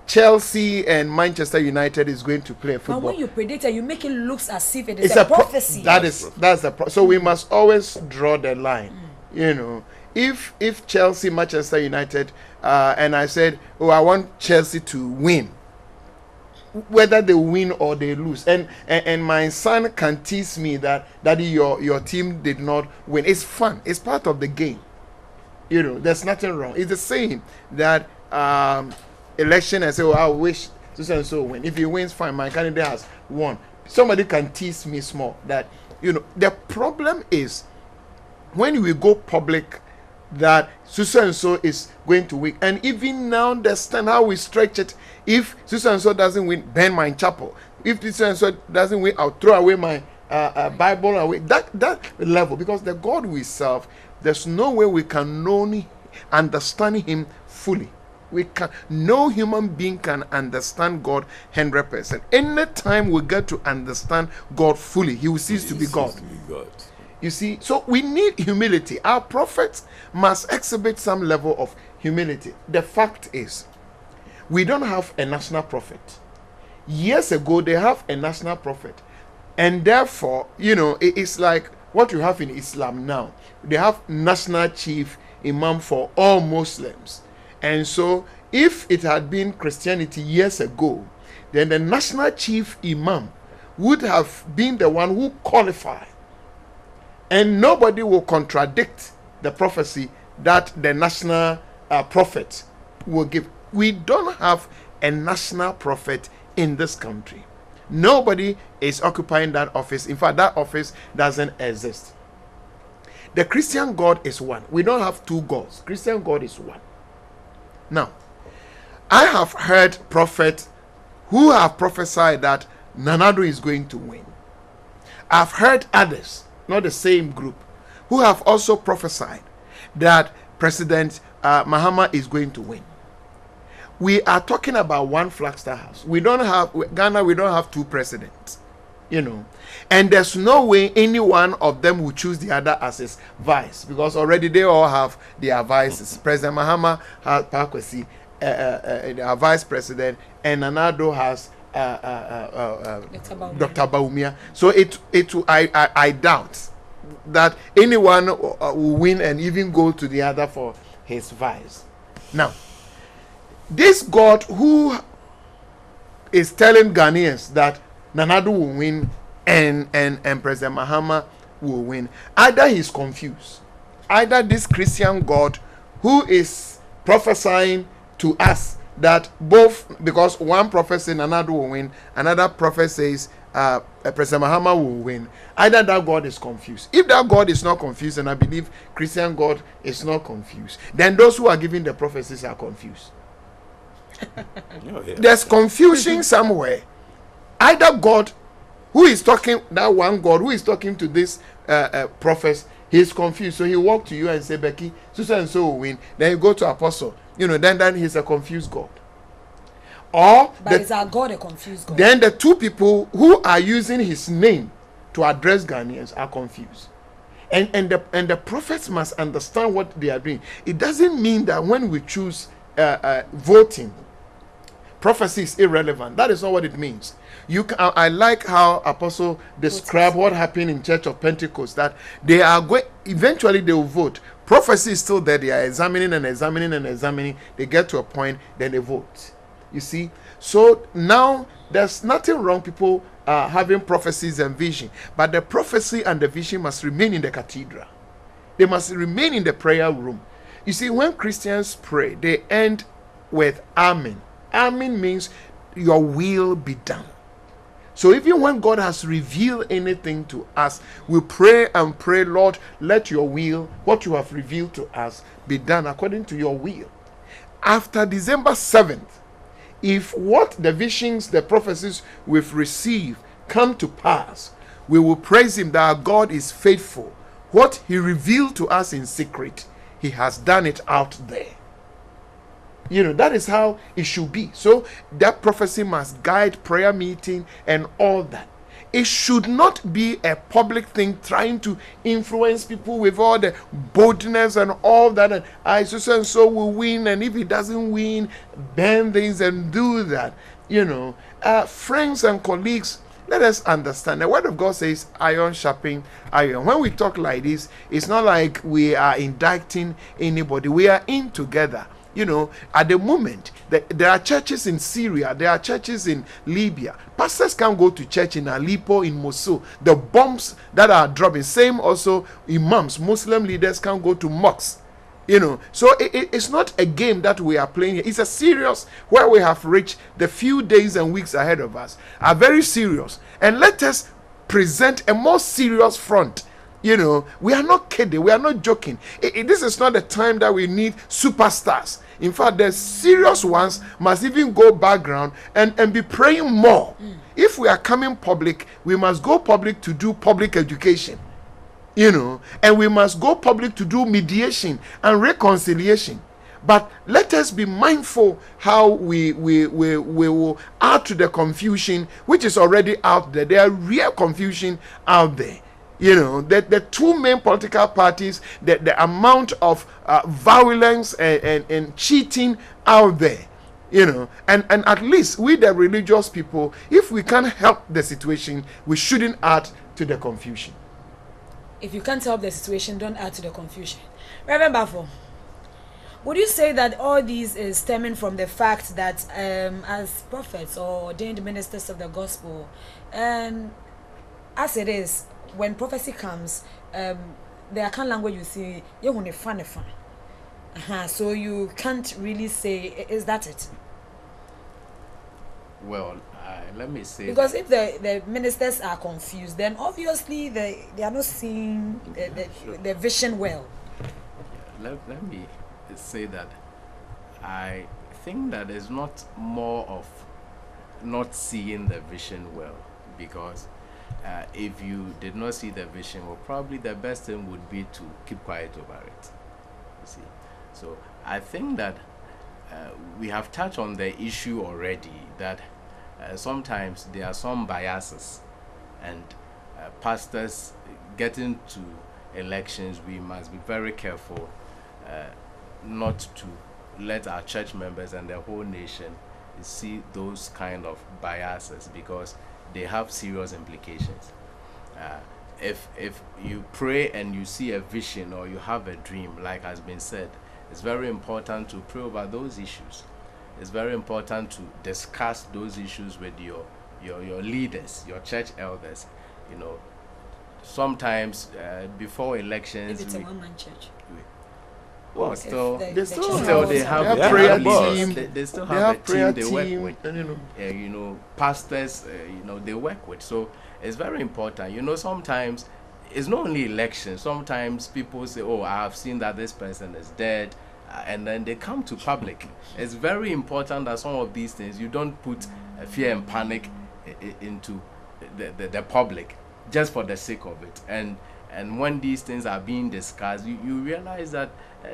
Chelsea and Manchester United is going to play football. But when you predict it, you make it look as if it is a prophecy. That's the so we must always draw the line. You know, if Chelsea, Manchester United, and I said, oh, I want Chelsea to win, whether they win or they lose, and my son can tease me that, Daddy, your team did not win. It's fun. It's part of the game. You know, there's nothing wrong. It's the same that election and say, oh, I wish so and so win. If he wins, fine. My candidate has won. Somebody can tease me small that, you know, the problem is when we go public that so and so is going to win, and even now understand how we stretch it. If so and so doesn't win, burn my chapel. If so and so doesn't win, I'll throw away my Bible away. That level, because the God we serve, there's no way we can understand him fully. We can, no human being can understand God 100%. Anytime we get to understand God fully, he will cease to be God. You see, so we need humility. Our prophets must exhibit some level of humility. The fact is, we don't have a national prophet. Years ago, they have a national prophet. And therefore, you know, it's like what you have in Islam now. They have national chief imam for all Muslims. And so, if it had been Christianity years ago, then the national chief imam would have been the one who qualified. And nobody will contradict the prophecy that the national prophet will give. We don't have a national prophet in this country. Nobody is occupying that office. In fact, that office doesn't exist. The Christian God is one. We don't have two gods. Christian God is one. Now, I have heard prophets who have prophesied that Nanado is going to win. I've heard others, not the same group, who have also prophesied that President Mahama is going to win. We are talking about one Flagstaff house. We don't have Ghana. We don't have two presidents, you know, and there's no way any one of them will choose the other as his vice, because already they all have their vices. President Mahama has Pakwesi, our vice president, and Nanado has Dr. Baumia. So I doubt that anyone will win and even go to the other for his vice. Now, this God who is telling Ghanaians that Nanado will win and President Mahama will win, either he's confused, either this Christian God who is prophesying to us that both, because one prophet says Nanado will win, another prophet says President Mahama will win, either that God is confused. If that God is not confused, and I believe Christian God is not confused, then those who are giving the prophecies are confused. There's confusion somewhere. Either God who is talking, that one God who is talking to this prophets, he is confused, so he walk to you and say, Becky, so and so will win. Then you go to Apostle, you know, then he's a confused God. Or is our God a confused God? Then the two people who are using his name to address Ghanaians are confused. And the prophets must understand what they are doing. It doesn't mean that when we choose voting, prophecy is irrelevant. That is not what it means. I like how Apostle described what happened in Church of Pentecost, that they are going, eventually they will vote. prophecy is still there. They are examining and examining and examining. They get to a point, then they vote. You see? So now there's nothing wrong, people having prophecies and vision. But the prophecy and the vision must remain in the cathedral. They must remain in the prayer room. You see, when Christians pray, they end with Amen. Amen means your will be done. So even when God has revealed anything to us, we pray and pray, Lord, let your will, what you have revealed to us, be done according to your will. After December 7th, if what the visions, the prophecies we've received come to pass, we will praise him that our God is faithful. What he revealed to us in secret, he has done it out there. You know, that is how it should be. So that prophecy must guide prayer meeting and all that. It should not be a public thing trying to influence people with all the boldness and all that. And I so and so will win, and if he doesn't win, bend things and do that. You know, friends and colleagues, let us understand. The word of God says iron sharpening iron. When we talk like this, it's not like we are indicting anybody. We are in together. You know, at the moment, there are churches in Syria, there are churches in Libya. Pastors can't go to church in Aleppo, in Mosul. The bombs that are dropping, same also imams, Muslim leaders can't go to mosques. You know, so it's not a game that we are playing here. It's a serious, where we have reached the few days and weeks ahead of us are very serious. And let us present a more serious front. You know, we are not kidding. We are not joking. This is not the time that we need superstars. In fact, the serious ones must even go background and be praying more. If we are coming public, we must go public to do public education. You know, and we must go public to do mediation and reconciliation. But let us be mindful how we will add to the confusion which is already out there. There are real confusion out there. You know, the two main political parties, the amount of violence and cheating out there, you know, and at least we the religious people, if we can help the situation, we shouldn't add to the confusion. If you can't help the situation, don't add to the confusion. Reverend Bafo, would you say that all these is stemming from the fact that as prophets or ordained ministers of the gospel, as it is, when prophecy comes, the Akan language you see, you're going to fun. So you can't really say, is that it? Well, let me say, because if the ministers are confused, then obviously they are not seeing the vision well. Let me say that I think that it's not more of not seeing the vision well, because if you did not see the vision, well, probably the best thing would be to keep quiet over it. You see, so I think that we have touched on the issue already, that sometimes there are some biases, and pastors getting to elections, we must be very careful not to let our church members and the whole nation see those kind of biases, because they have serious implications. If you pray and you see a vision or you have a dream, like has been said, it's very important to pray over those issues. It's very important to discuss those issues with your leaders, your church elders. You know, sometimes before elections, if it's a one-man church, well, still they they have a prayer team. They still have a prayer team they work with. And, you know, pastors, they work with. So it's very important. You know, sometimes it's not only elections. Sometimes people say, "Oh, I have seen that this person is dead," and then they come to public. It's very important that some of these things, you don't put fear and panic into the public just for the sake of it. And when these things are being discussed, you realize that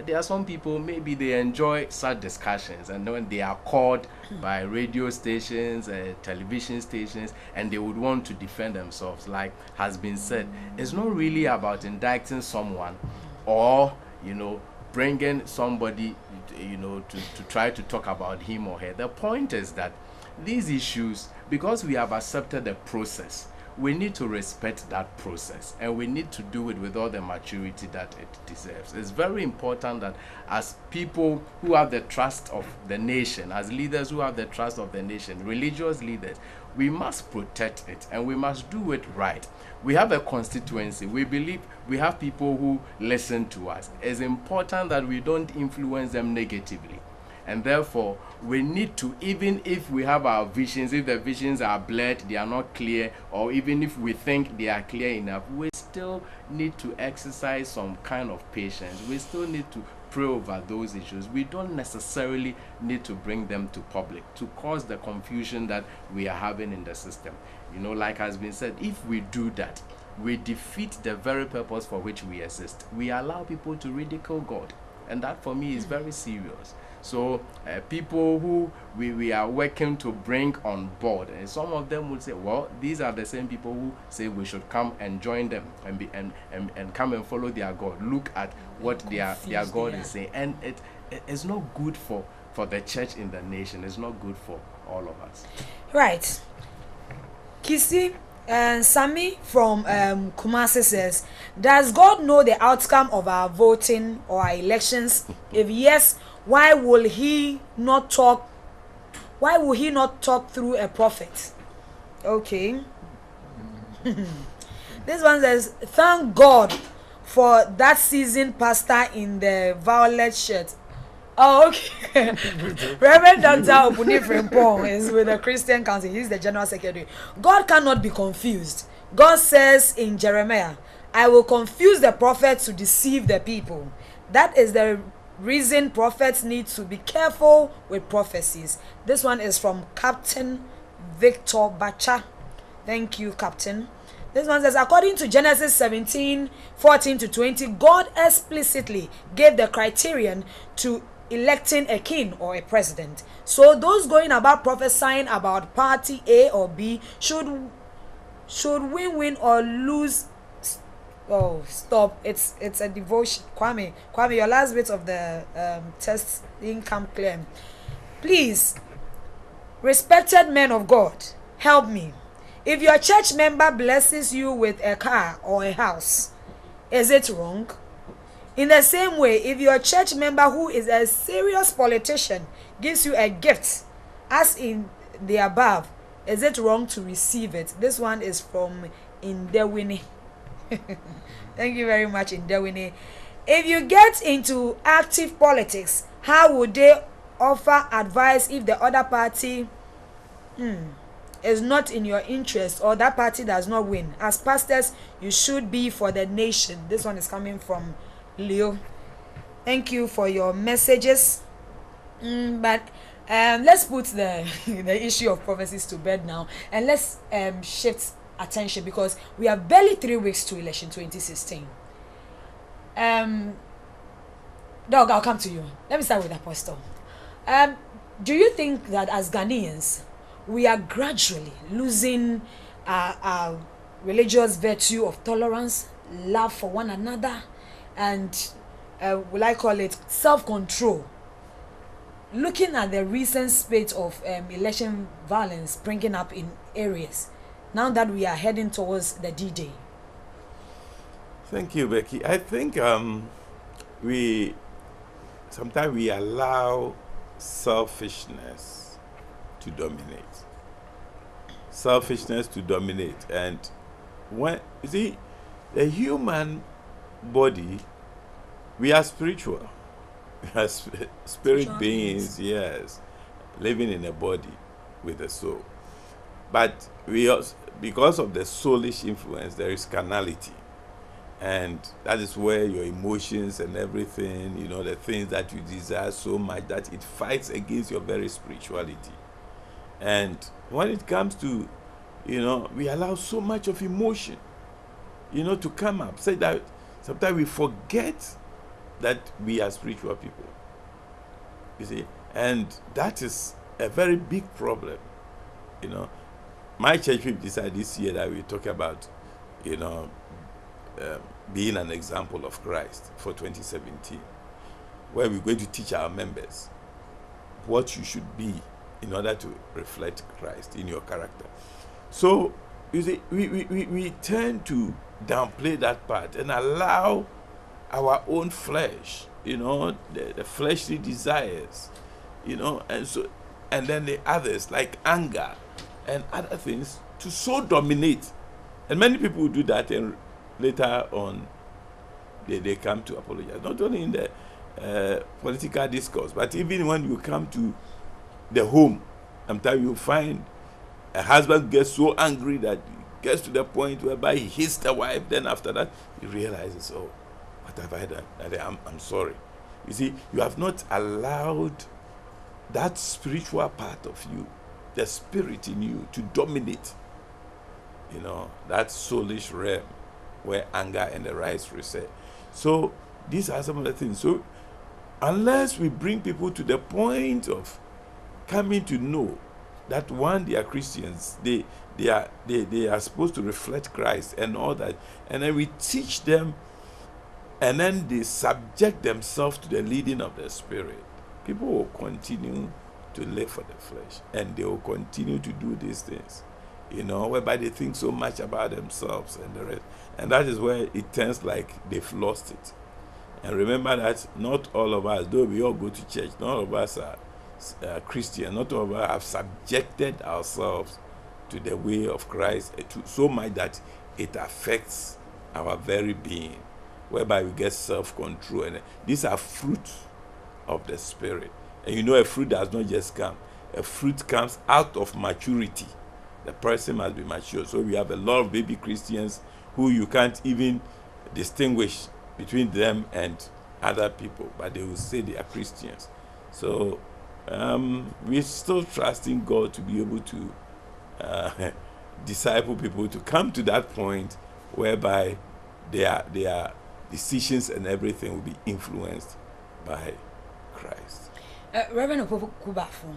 there are some people, maybe they enjoy such discussions, and when they are called by radio stations, television stations, and they would want to defend themselves, like has been said, it's not really about indicting someone or, bringing somebody, to try to talk about him or her. The point is that these issues, because we have accepted the process, we need to respect that process, and we need to do it with all the maturity that it deserves. It's very important that as people who have the trust of the nation, as leaders who have the trust of the nation, religious leaders, we must protect it, and we must do it right. We have a constituency. We believe we have people who listen to us. It's important that we don't influence them negatively. And therefore, we need to, even if we have our visions, if the visions are blurred, they are not clear, or even if we think they are clear enough, we still need to exercise some kind of patience. We still need to pray over those issues. We don't necessarily need to bring them to public to cause the confusion that we are having in the system. You know, like has been said, if we do that, we defeat the very purpose for which we exist. We allow people to ridicule God, and that for me is very serious. So people who we are working to bring on board, and some of them would say, well, these are the same people who say we should come and join them and come and follow their God. Look at what their God is saying, and it's not good for the church in the nation. It's not good for all of us. Right. Kisi and Sami from Kumasi says, does God know the outcome of our voting or our elections? If yes, why will he not talk through a prophet? Okay. This one says, thank God for that seasoned pastor in the violet shirt. Oh, okay. Reverend Dr. Obuni Frimpong is with the Christian Council. He's the General Secretary. God cannot be confused. God says in Jeremiah, I will confuse the prophets to deceive the people. That is the reason prophets need to be careful with prophecies. This one is from Captain Victor Bacha. Thank you, Captain. This one says, according to Genesis 17:14-20, God explicitly gave the criterion to electing a king or a president. So those going about prophesying about party A or B should win or lose. Oh, stop. It's a devotion. Kwame, your last bit of the test didn't come clear. Please, respected men of God, help me. If your church member blesses you with a car or a house, is it wrong? In the same way, if your church member who is a serious politician gives you a gift, as in the above, is it wrong to receive it? This one is from Indewini. Thank you very much, Indewini. If you get into active politics, how would they offer advice if the other party is not in your interest, or that party does not win? As pastors, you should be for the nation. This one is coming from Leo. Thank you for your messages. But let's put the issue of prophecies to bed now, and let's shift attention, because we are barely 3 weeks to election 2016. Dog, I'll come to you. Let me start with Apostle. Do you think that as Ghanaians we are gradually losing our religious virtue of tolerance, love for one another, and will I call it self-control? Looking at the recent spate of election violence springing up in areas, now that we are heading towards the D-Day. Thank you, Becky. I think sometimes we allow selfishness to dominate. And when you see the human body, we are spiritual. We are spirit beings, yes, living in a body with a soul. But we also, because of the soulish influence, there is carnality. And that is where your emotions and everything, you know, the things that you desire so much, that it fights against your very spirituality. And when it comes to, you know, we allow so much of emotion, you know, to come up. Say that sometimes we forget that we are spiritual people. You see, and that is a very big problem. You know, my church people decided this year that we talk about, you know, being an example of Christ for 2017, where we're going to teach our members what you should be in order to reflect Christ in your character. So you see, we tend to downplay that part and allow our own flesh, the fleshly desires, and then the others like anger and other things to so dominate. And many people do that, and later on they come to apologize, not only in the political discourse, but even when you come to the home. Sometimes you find a husband gets so angry that he gets to the point whereby he hits the wife. Then after that, he realizes, oh, what have I done? I'm sorry. You see, you have not allowed that spiritual part of you, the spirit in you, to dominate, that soulish realm where anger and the rise reside. So these are some of the things. So unless we bring people to the point of coming to know that one, they are Christians, they are supposed to reflect Christ and all that, and then we teach them, and then they subject themselves to the leading of the Spirit, people will continue to live for the flesh, and they will continue to do these things, whereby they think so much about themselves and the rest, and that is where it turns like they've lost it. And remember that not all of us, though we all go to church, not all of us are Christian, not all of us have subjected ourselves to the way of Christ so much that it affects our very being, whereby we get self-control. And these are fruits of the Spirit. And a fruit does not just come. A fruit comes out of maturity. The person must be mature. So we have a lot of baby Christians who you can't even distinguish between them and other people, but they will say they are Christians. So we're still trusting God to be able to disciple people to come to that point whereby their decisions and everything will be influenced by Christ. Reverend Okubafo,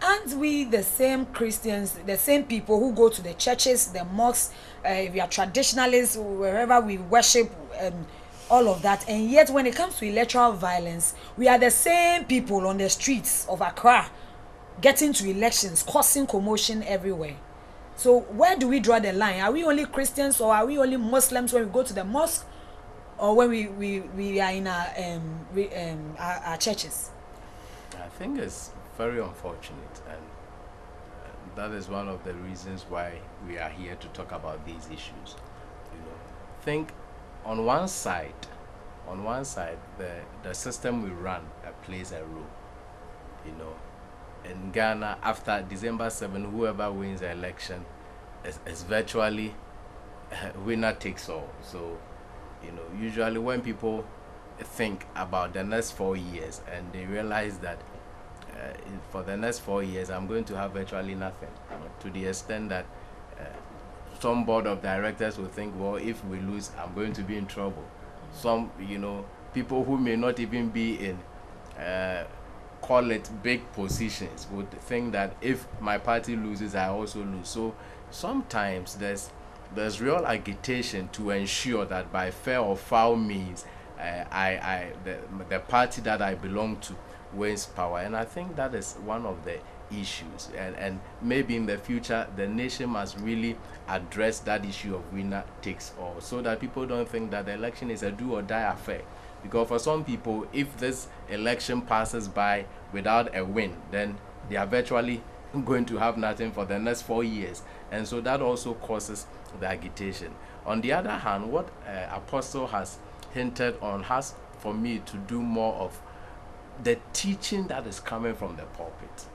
aren't we the same Christians, the same people who go to the churches, the mosques, we are traditionalists, wherever we worship, all of that, and yet when it comes to electoral violence, we are the same people on the streets of Accra getting to elections, causing commotion everywhere? So where do we draw the line? Are we only Christians, or are we only Muslims when we go to the mosque, or when we are in our churches? I think it's very unfortunate, and that is one of the reasons why we are here to talk about these issues. Think on one side, the system we run plays a role. In Ghana, after December 7, whoever wins the election is virtually winner takes all. So, usually when people think about the next 4 years and they realize that for the next 4 years I'm going to have virtually nothing, to the extent that some board of directors will think, well, if we lose, I'm going to be in trouble. Some, people who may not even be in, call it big positions, would think that if my party loses, I also lose. So sometimes there's real agitation to ensure that by fair or foul means, the party that I belong to wins power. And I think that is one of the issues, and maybe in the future the nation must really address that issue of winner takes all, so that people don't think that the election is a do or die affair. Because for some people, if this election passes by without a win, then they are virtually going to have nothing for the next 4 years, and so that also causes the agitation. On the other hand, what Apostle has hinted on has for me to do more of the teaching that is coming from the pulpit.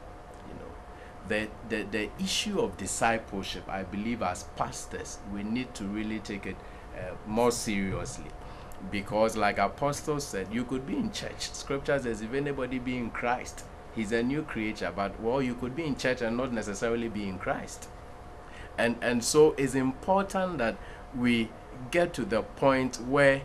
The issue of discipleship, I believe as pastors, we need to really take it more seriously. Because like Apostle said, you could be in church. Scripture says if anybody be in Christ, he's a new creature. But, well, you could be in church and not necessarily be in Christ. And so it's important that we get to the point where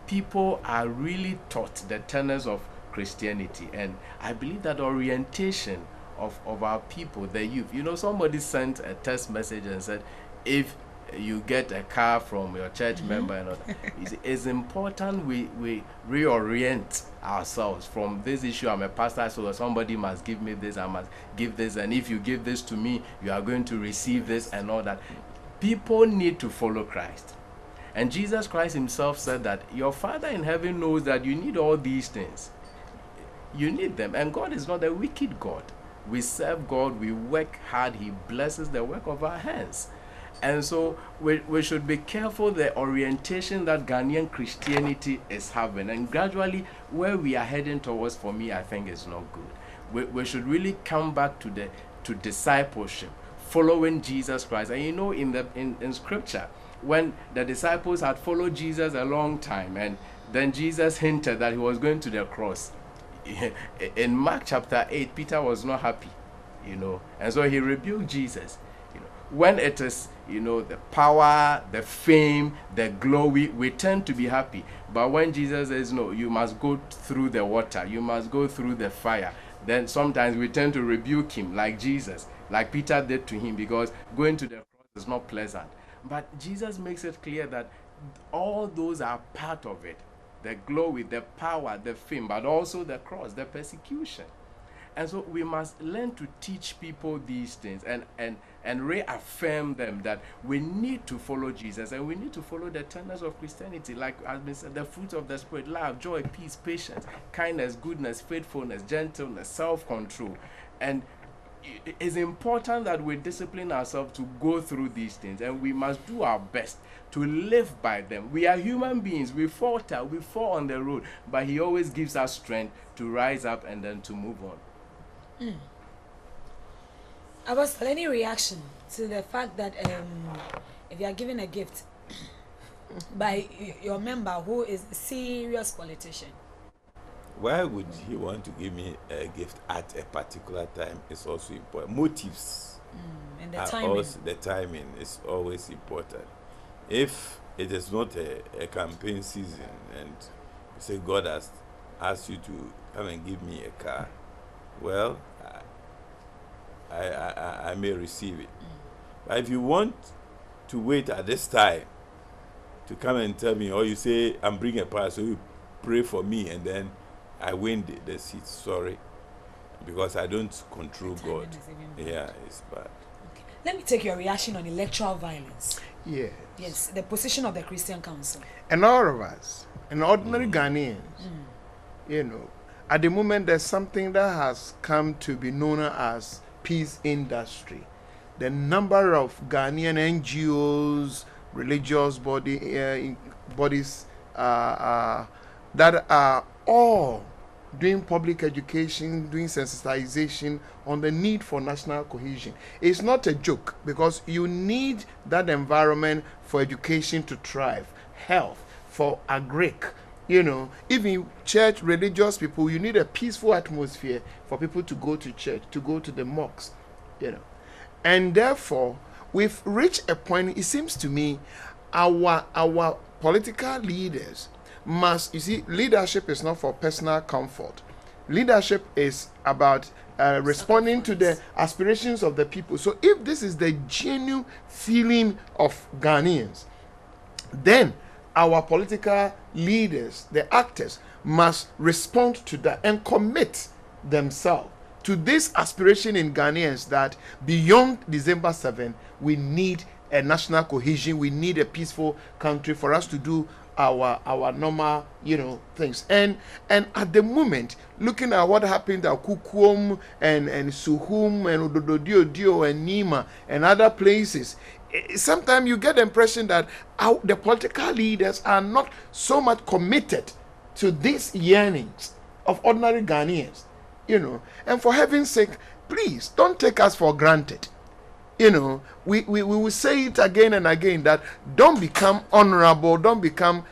people are really taught the tenets of Christianity. And I believe that orientation of our people, the youth. Somebody sent a text message and said, if you get a car from your church member and all that. It's important we reorient ourselves from this issue. I'm a pastor, so somebody must give me this, I must give this, and if you give this to me, you are going to receive this and all that. People need to follow Christ. And Jesus Christ himself said that your Father in heaven knows that you need all these things. You need them. And God is not a wicked God. We serve God, we work hard, he blesses the work of our hands. And so we should be careful the orientation that Ghanaian Christianity is having. And gradually, where we are heading towards, for me, I think is not good. We should really come back to discipleship, following Jesus Christ. And you know, in Scripture, when the disciples had followed Jesus a long time, and then Jesus hinted that he was going to the cross. In Mark chapter 8, Peter was not happy, you know, and so he rebuked Jesus. When it is, the power, the fame, the glory, we tend to be happy. But when Jesus says, no, you must go through the water, you must go through the fire, then sometimes we tend to rebuke him like Jesus, like Peter did to him, because going to the cross is not pleasant. But Jesus makes it clear that all those are part of it. The glory, the power, the fame, but also the cross, the persecution. And so we must learn to teach people these things and reaffirm them that we need to follow Jesus and we need to follow the tenets of Christianity, like has been said, the fruit of the Spirit: love, joy, peace, patience, kindness, goodness, faithfulness, gentleness, self-control. And it is important that we discipline ourselves to go through these things, and we must do our best to live by them. We are human beings. We falter, we fall on the road, but he always gives us strength to rise up and then to move on. Abbas, any reaction to the fact that if you are given a gift by your member who is a serious politician? Why would he want to give me a gift at a particular time? Is also important. Motives and the are timing. also, the timing is always important. If it is not a campaign season and you say God has asked you to come and give me a car, well, I may receive it. But if you want to wait at this time to come and tell me, or you say I'm bringing a prize, so you pray for me and then I win the seat, sorry, because I don't control God. Yeah, it's bad. Okay. Let me take your reaction on electoral violence. Yes. Yes, the position of the Christian Council. And all of us, and ordinary Ghanaians, at the moment there's something that has come to be known as peace industry. The number of Ghanaian NGOs, religious bodies that are all doing public education, doing sensitization on the need for national cohesion. It's not a joke, because you need that environment for education to thrive, health, for agric. Even church, religious people, you need a peaceful atmosphere for people to go to church, to go to the mosques, And therefore, we've reached a point, it seems to me, our political leaders must, leadership is not for personal comfort. Leadership is about responding to the aspirations of the people. So if this is the genuine feeling of Ghanaians, then our political leaders, the actors, must respond to that and commit themselves to this aspiration in Ghanaians that beyond December 7, we need a national cohesion, we need a peaceful country for us to do our normal, things. And at the moment, looking at what happened at Kukum and Suhum and Odododio and Nima and other places, sometimes you get the impression that the political leaders are not so much committed to these yearnings of ordinary Ghanaians, And for heaven's sake, please don't take us for granted. We will say it again and again that don't become honorable, don't become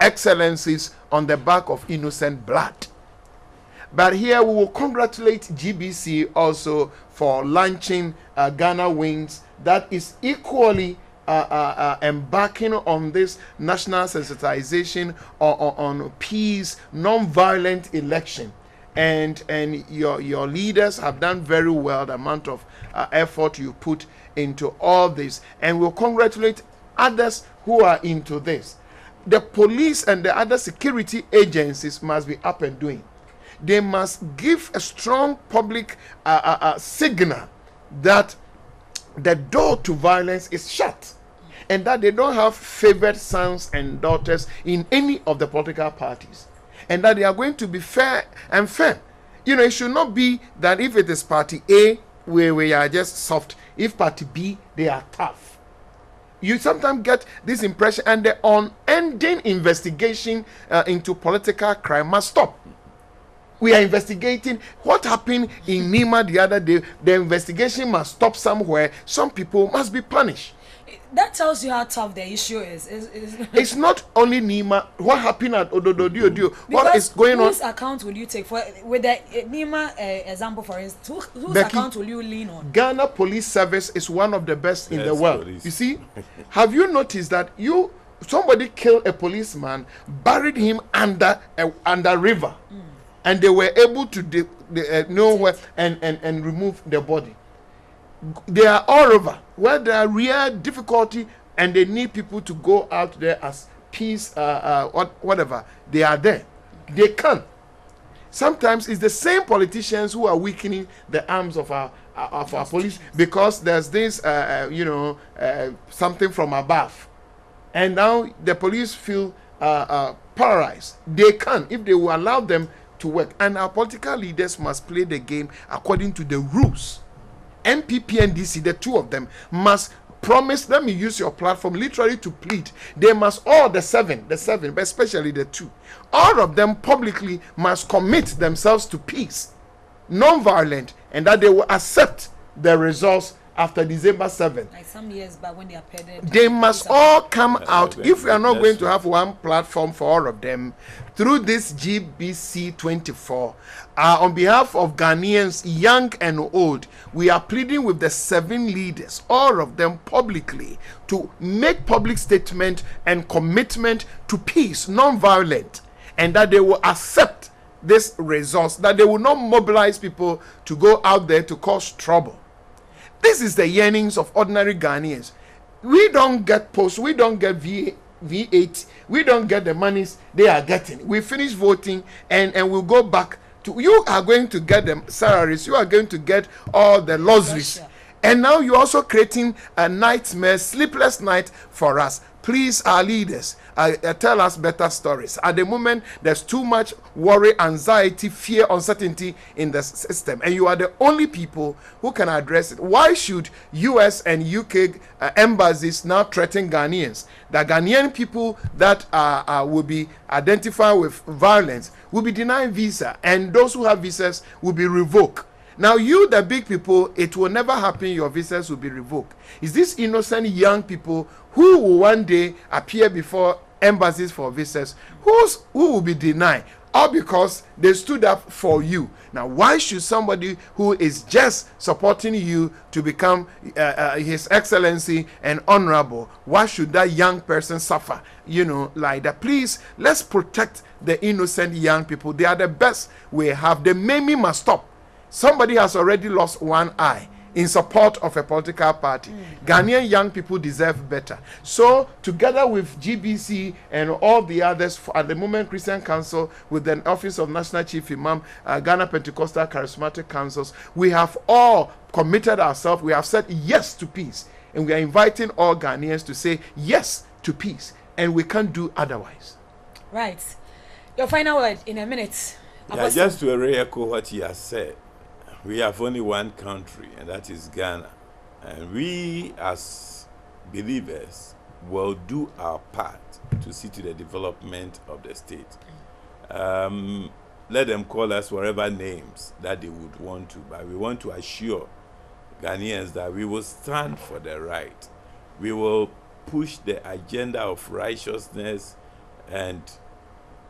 excellencies on the back of innocent blood. But here we will congratulate GBC also for launching Ghana Wins, that is equally embarking on this national sensitization on peace, non-violent election. And your leaders have done very well, the amount of effort you put into all this. And we'll congratulate others who are into this. The police and the other security agencies must be up and doing. They must give a strong public signal that the door to violence is shut, and that they don't have favored sons and daughters in any of the political parties, and that they are going to be fair and firm. You know, it should not be that if it is party A, where we are just soft, if party B, they are tough. You sometimes get this impression, and the unending investigation into political crime must stop. We are investigating what happened in Nima the other day. The investigation must stop somewhere. Some people must be punished. That tells you how tough the issue is. It's not only Nima. What happened at Odododio? What is going on? Whose account will you take? With the Nima example, for instance, whose account will you lean on? Ghana Police Service is one of the best in the world. Police. You see? Have you noticed that somebody killed a policeman, buried him under river, and they were able to know where and remove the body? They are all over where there are real difficulty, and they need people to go out there as peace, whatever. They are there. They can. Sometimes it's the same politicians who are weakening the arms of our police, because there's this, something from above, and now the police feel paralyzed. They can, if they will allow them to work, and our political leaders must play the game according to the rules. MPP and DC, the two of them, must promise, let me use your platform literally to plead. They must, all the seven, but especially the two, all of them publicly must commit themselves to peace, non-violent, and that they will accept the results after December 7th. Like some years back when they appeared. They must all come out. If we are not going to have one platform for all of them, through this GBC24, on behalf of Ghanaians, young and old, we are pleading with the 7 leaders, all of them publicly, to make public statement and commitment to peace, non-violent, and that they will accept this resource, that they will not mobilize people to go out there to cause trouble. This is the yearnings of ordinary Ghanaians. We don't get posts, we don't get V8, we don't get the monies they are getting. We finish voting and we'll go back to, you are going to get the salaries, you are going to get all the luxuries. And now you're also creating a nightmare, sleepless night for us. Please, our leaders, tell us better stories. At the moment, there's too much worry, anxiety, fear, uncertainty in the system, and you are the only people who can address it. Why should US and UK embassies now threaten Ghanaians? The Ghanaian people that will be identified with violence will be denied visa, and those who have visas will be revoked. Now, you, the big people, it will never happen. Your visas will be revoked. Is this innocent young people who will one day appear before embassies for visas, who will be denied, all because they stood up for you? Now, why should somebody who is just supporting you to become His Excellency and honorable, why should that young person suffer, like that? Please, let's protect the innocent young people. They are the best we have. The maiming must stop. Somebody has already lost one eye in support of a political party. Ghanaian young people deserve better. So, together with GBC and all the others, at the moment Christian Council, with the Office of National Chief Imam, Ghana Pentecostal Charismatic Councils, we have all committed ourselves. We have said yes to peace. And we are inviting all Ghanaians to say yes to peace. And we can't do otherwise. Right. Your final word in a minute. Yeah, just to re-echo what he has said. We have only one country, and that is Ghana. And we, as believers, will do our part to see to the development of the state. Let them call us whatever names that they would want to, but we want to assure Ghanaians that we will stand for the right. We will push the agenda of righteousness and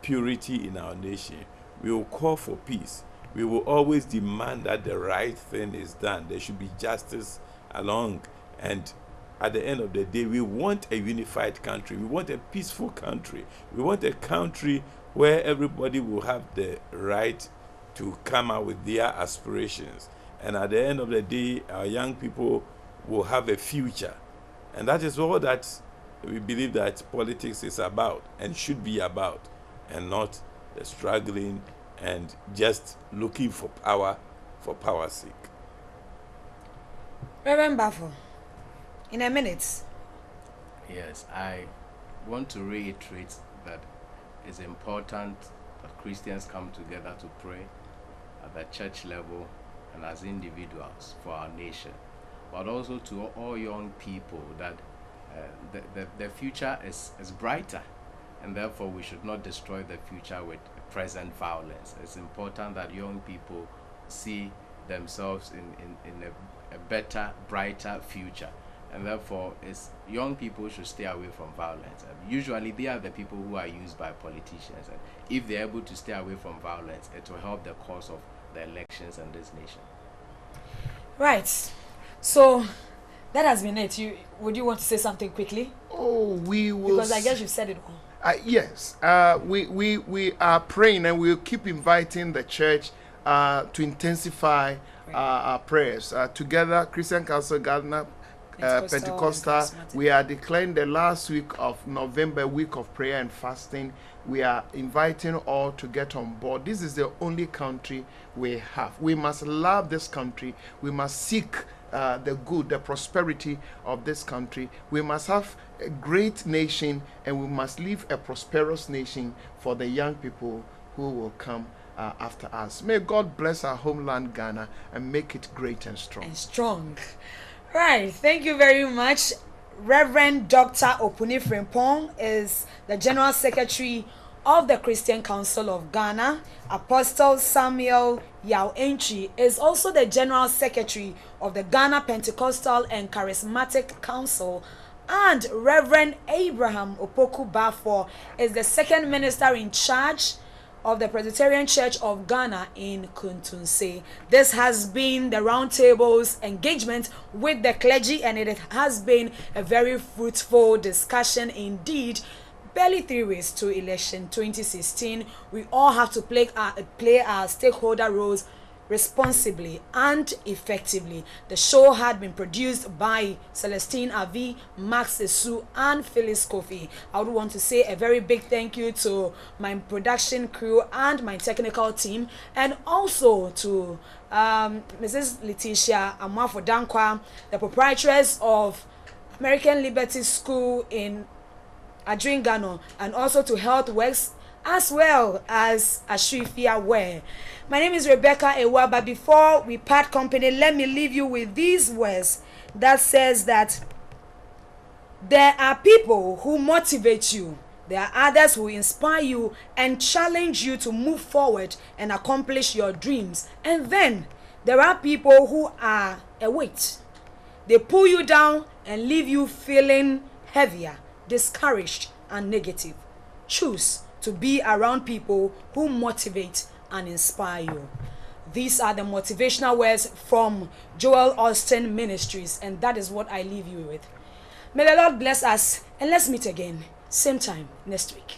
purity in our nation. We will call for peace. We will always demand that the right thing is done. There should be justice along. And at the end of the day, we want a unified country. We want a peaceful country. We want a country where everybody will have the right to come out with their aspirations. And at the end of the day, our young people will have a future. And that is all that we believe that politics is about and should be about, and not the struggling and just looking for power's sake. Reverend Bafo, in a minute. Yes, I want to reiterate that it's important that Christians come together to pray at the church level and as individuals for our nation, but also to all young people that the future is brighter, and therefore we should not destroy the future with present violence. It's important that young people see themselves in a better, brighter future, and therefore young people should stay away from violence. Usually they are the people who are used by politicians, and if they're able to stay away from violence, it will help the cause of the elections in this nation. Right. So that has been it. Would you want to say something quickly? Oh, we will. Because I guess you said it all. Yes. We are praying, and we'll keep inviting the church to intensify our prayers. Together, Christian Council Ghana Pentecostal, we are declaring the last week of November, week of prayer and fasting. We are inviting all to get on board. This is the only country we have. We must love this country. We must seek the good, the prosperity of this country. We must have a great nation, and we must leave a prosperous nation for the young people who will come after us. May God bless our homeland Ghana and make it great and strong. Right, thank you very much. Reverend Dr. Opuni Frimpong is the General Secretary of the Christian Council of Ghana. Apostle Samuel Yao Entry is also the General Secretary of the Ghana Pentecostal and Charismatic Council. And Reverend Abraham Opoku Bafo is the second minister in charge of the Presbyterian Church of Ghana in Kuntunse. This has been the Roundtable's engagement with the clergy, and it has been a very fruitful discussion indeed. Barely 3 weeks to election 2016. We all have to play our stakeholder roles responsibly and effectively. The show had been produced by Celestine Avi, Max Esu, and Phyllis Kofi. I would want to say a very big thank you to my production crew and my technical team, and also to Mrs. Letitia Amwafo Dankwa, the proprietress of American Liberty School in Adringano, and also to Health Works, as well as Ashifia Ware. My name is Rebecca Ewa, but before we part company, let me leave you with these words that says that there are people who motivate you, there are others who inspire you and challenge you to move forward and accomplish your dreams, and then there are people who are a weight. They pull you down and leave you feeling heavier, discouraged, and negative. Choose to be around people who motivate and inspire you. These are the motivational words from Joel Austin Ministries, and that is what I leave you with. May the Lord bless us, and let's meet again, same time next week.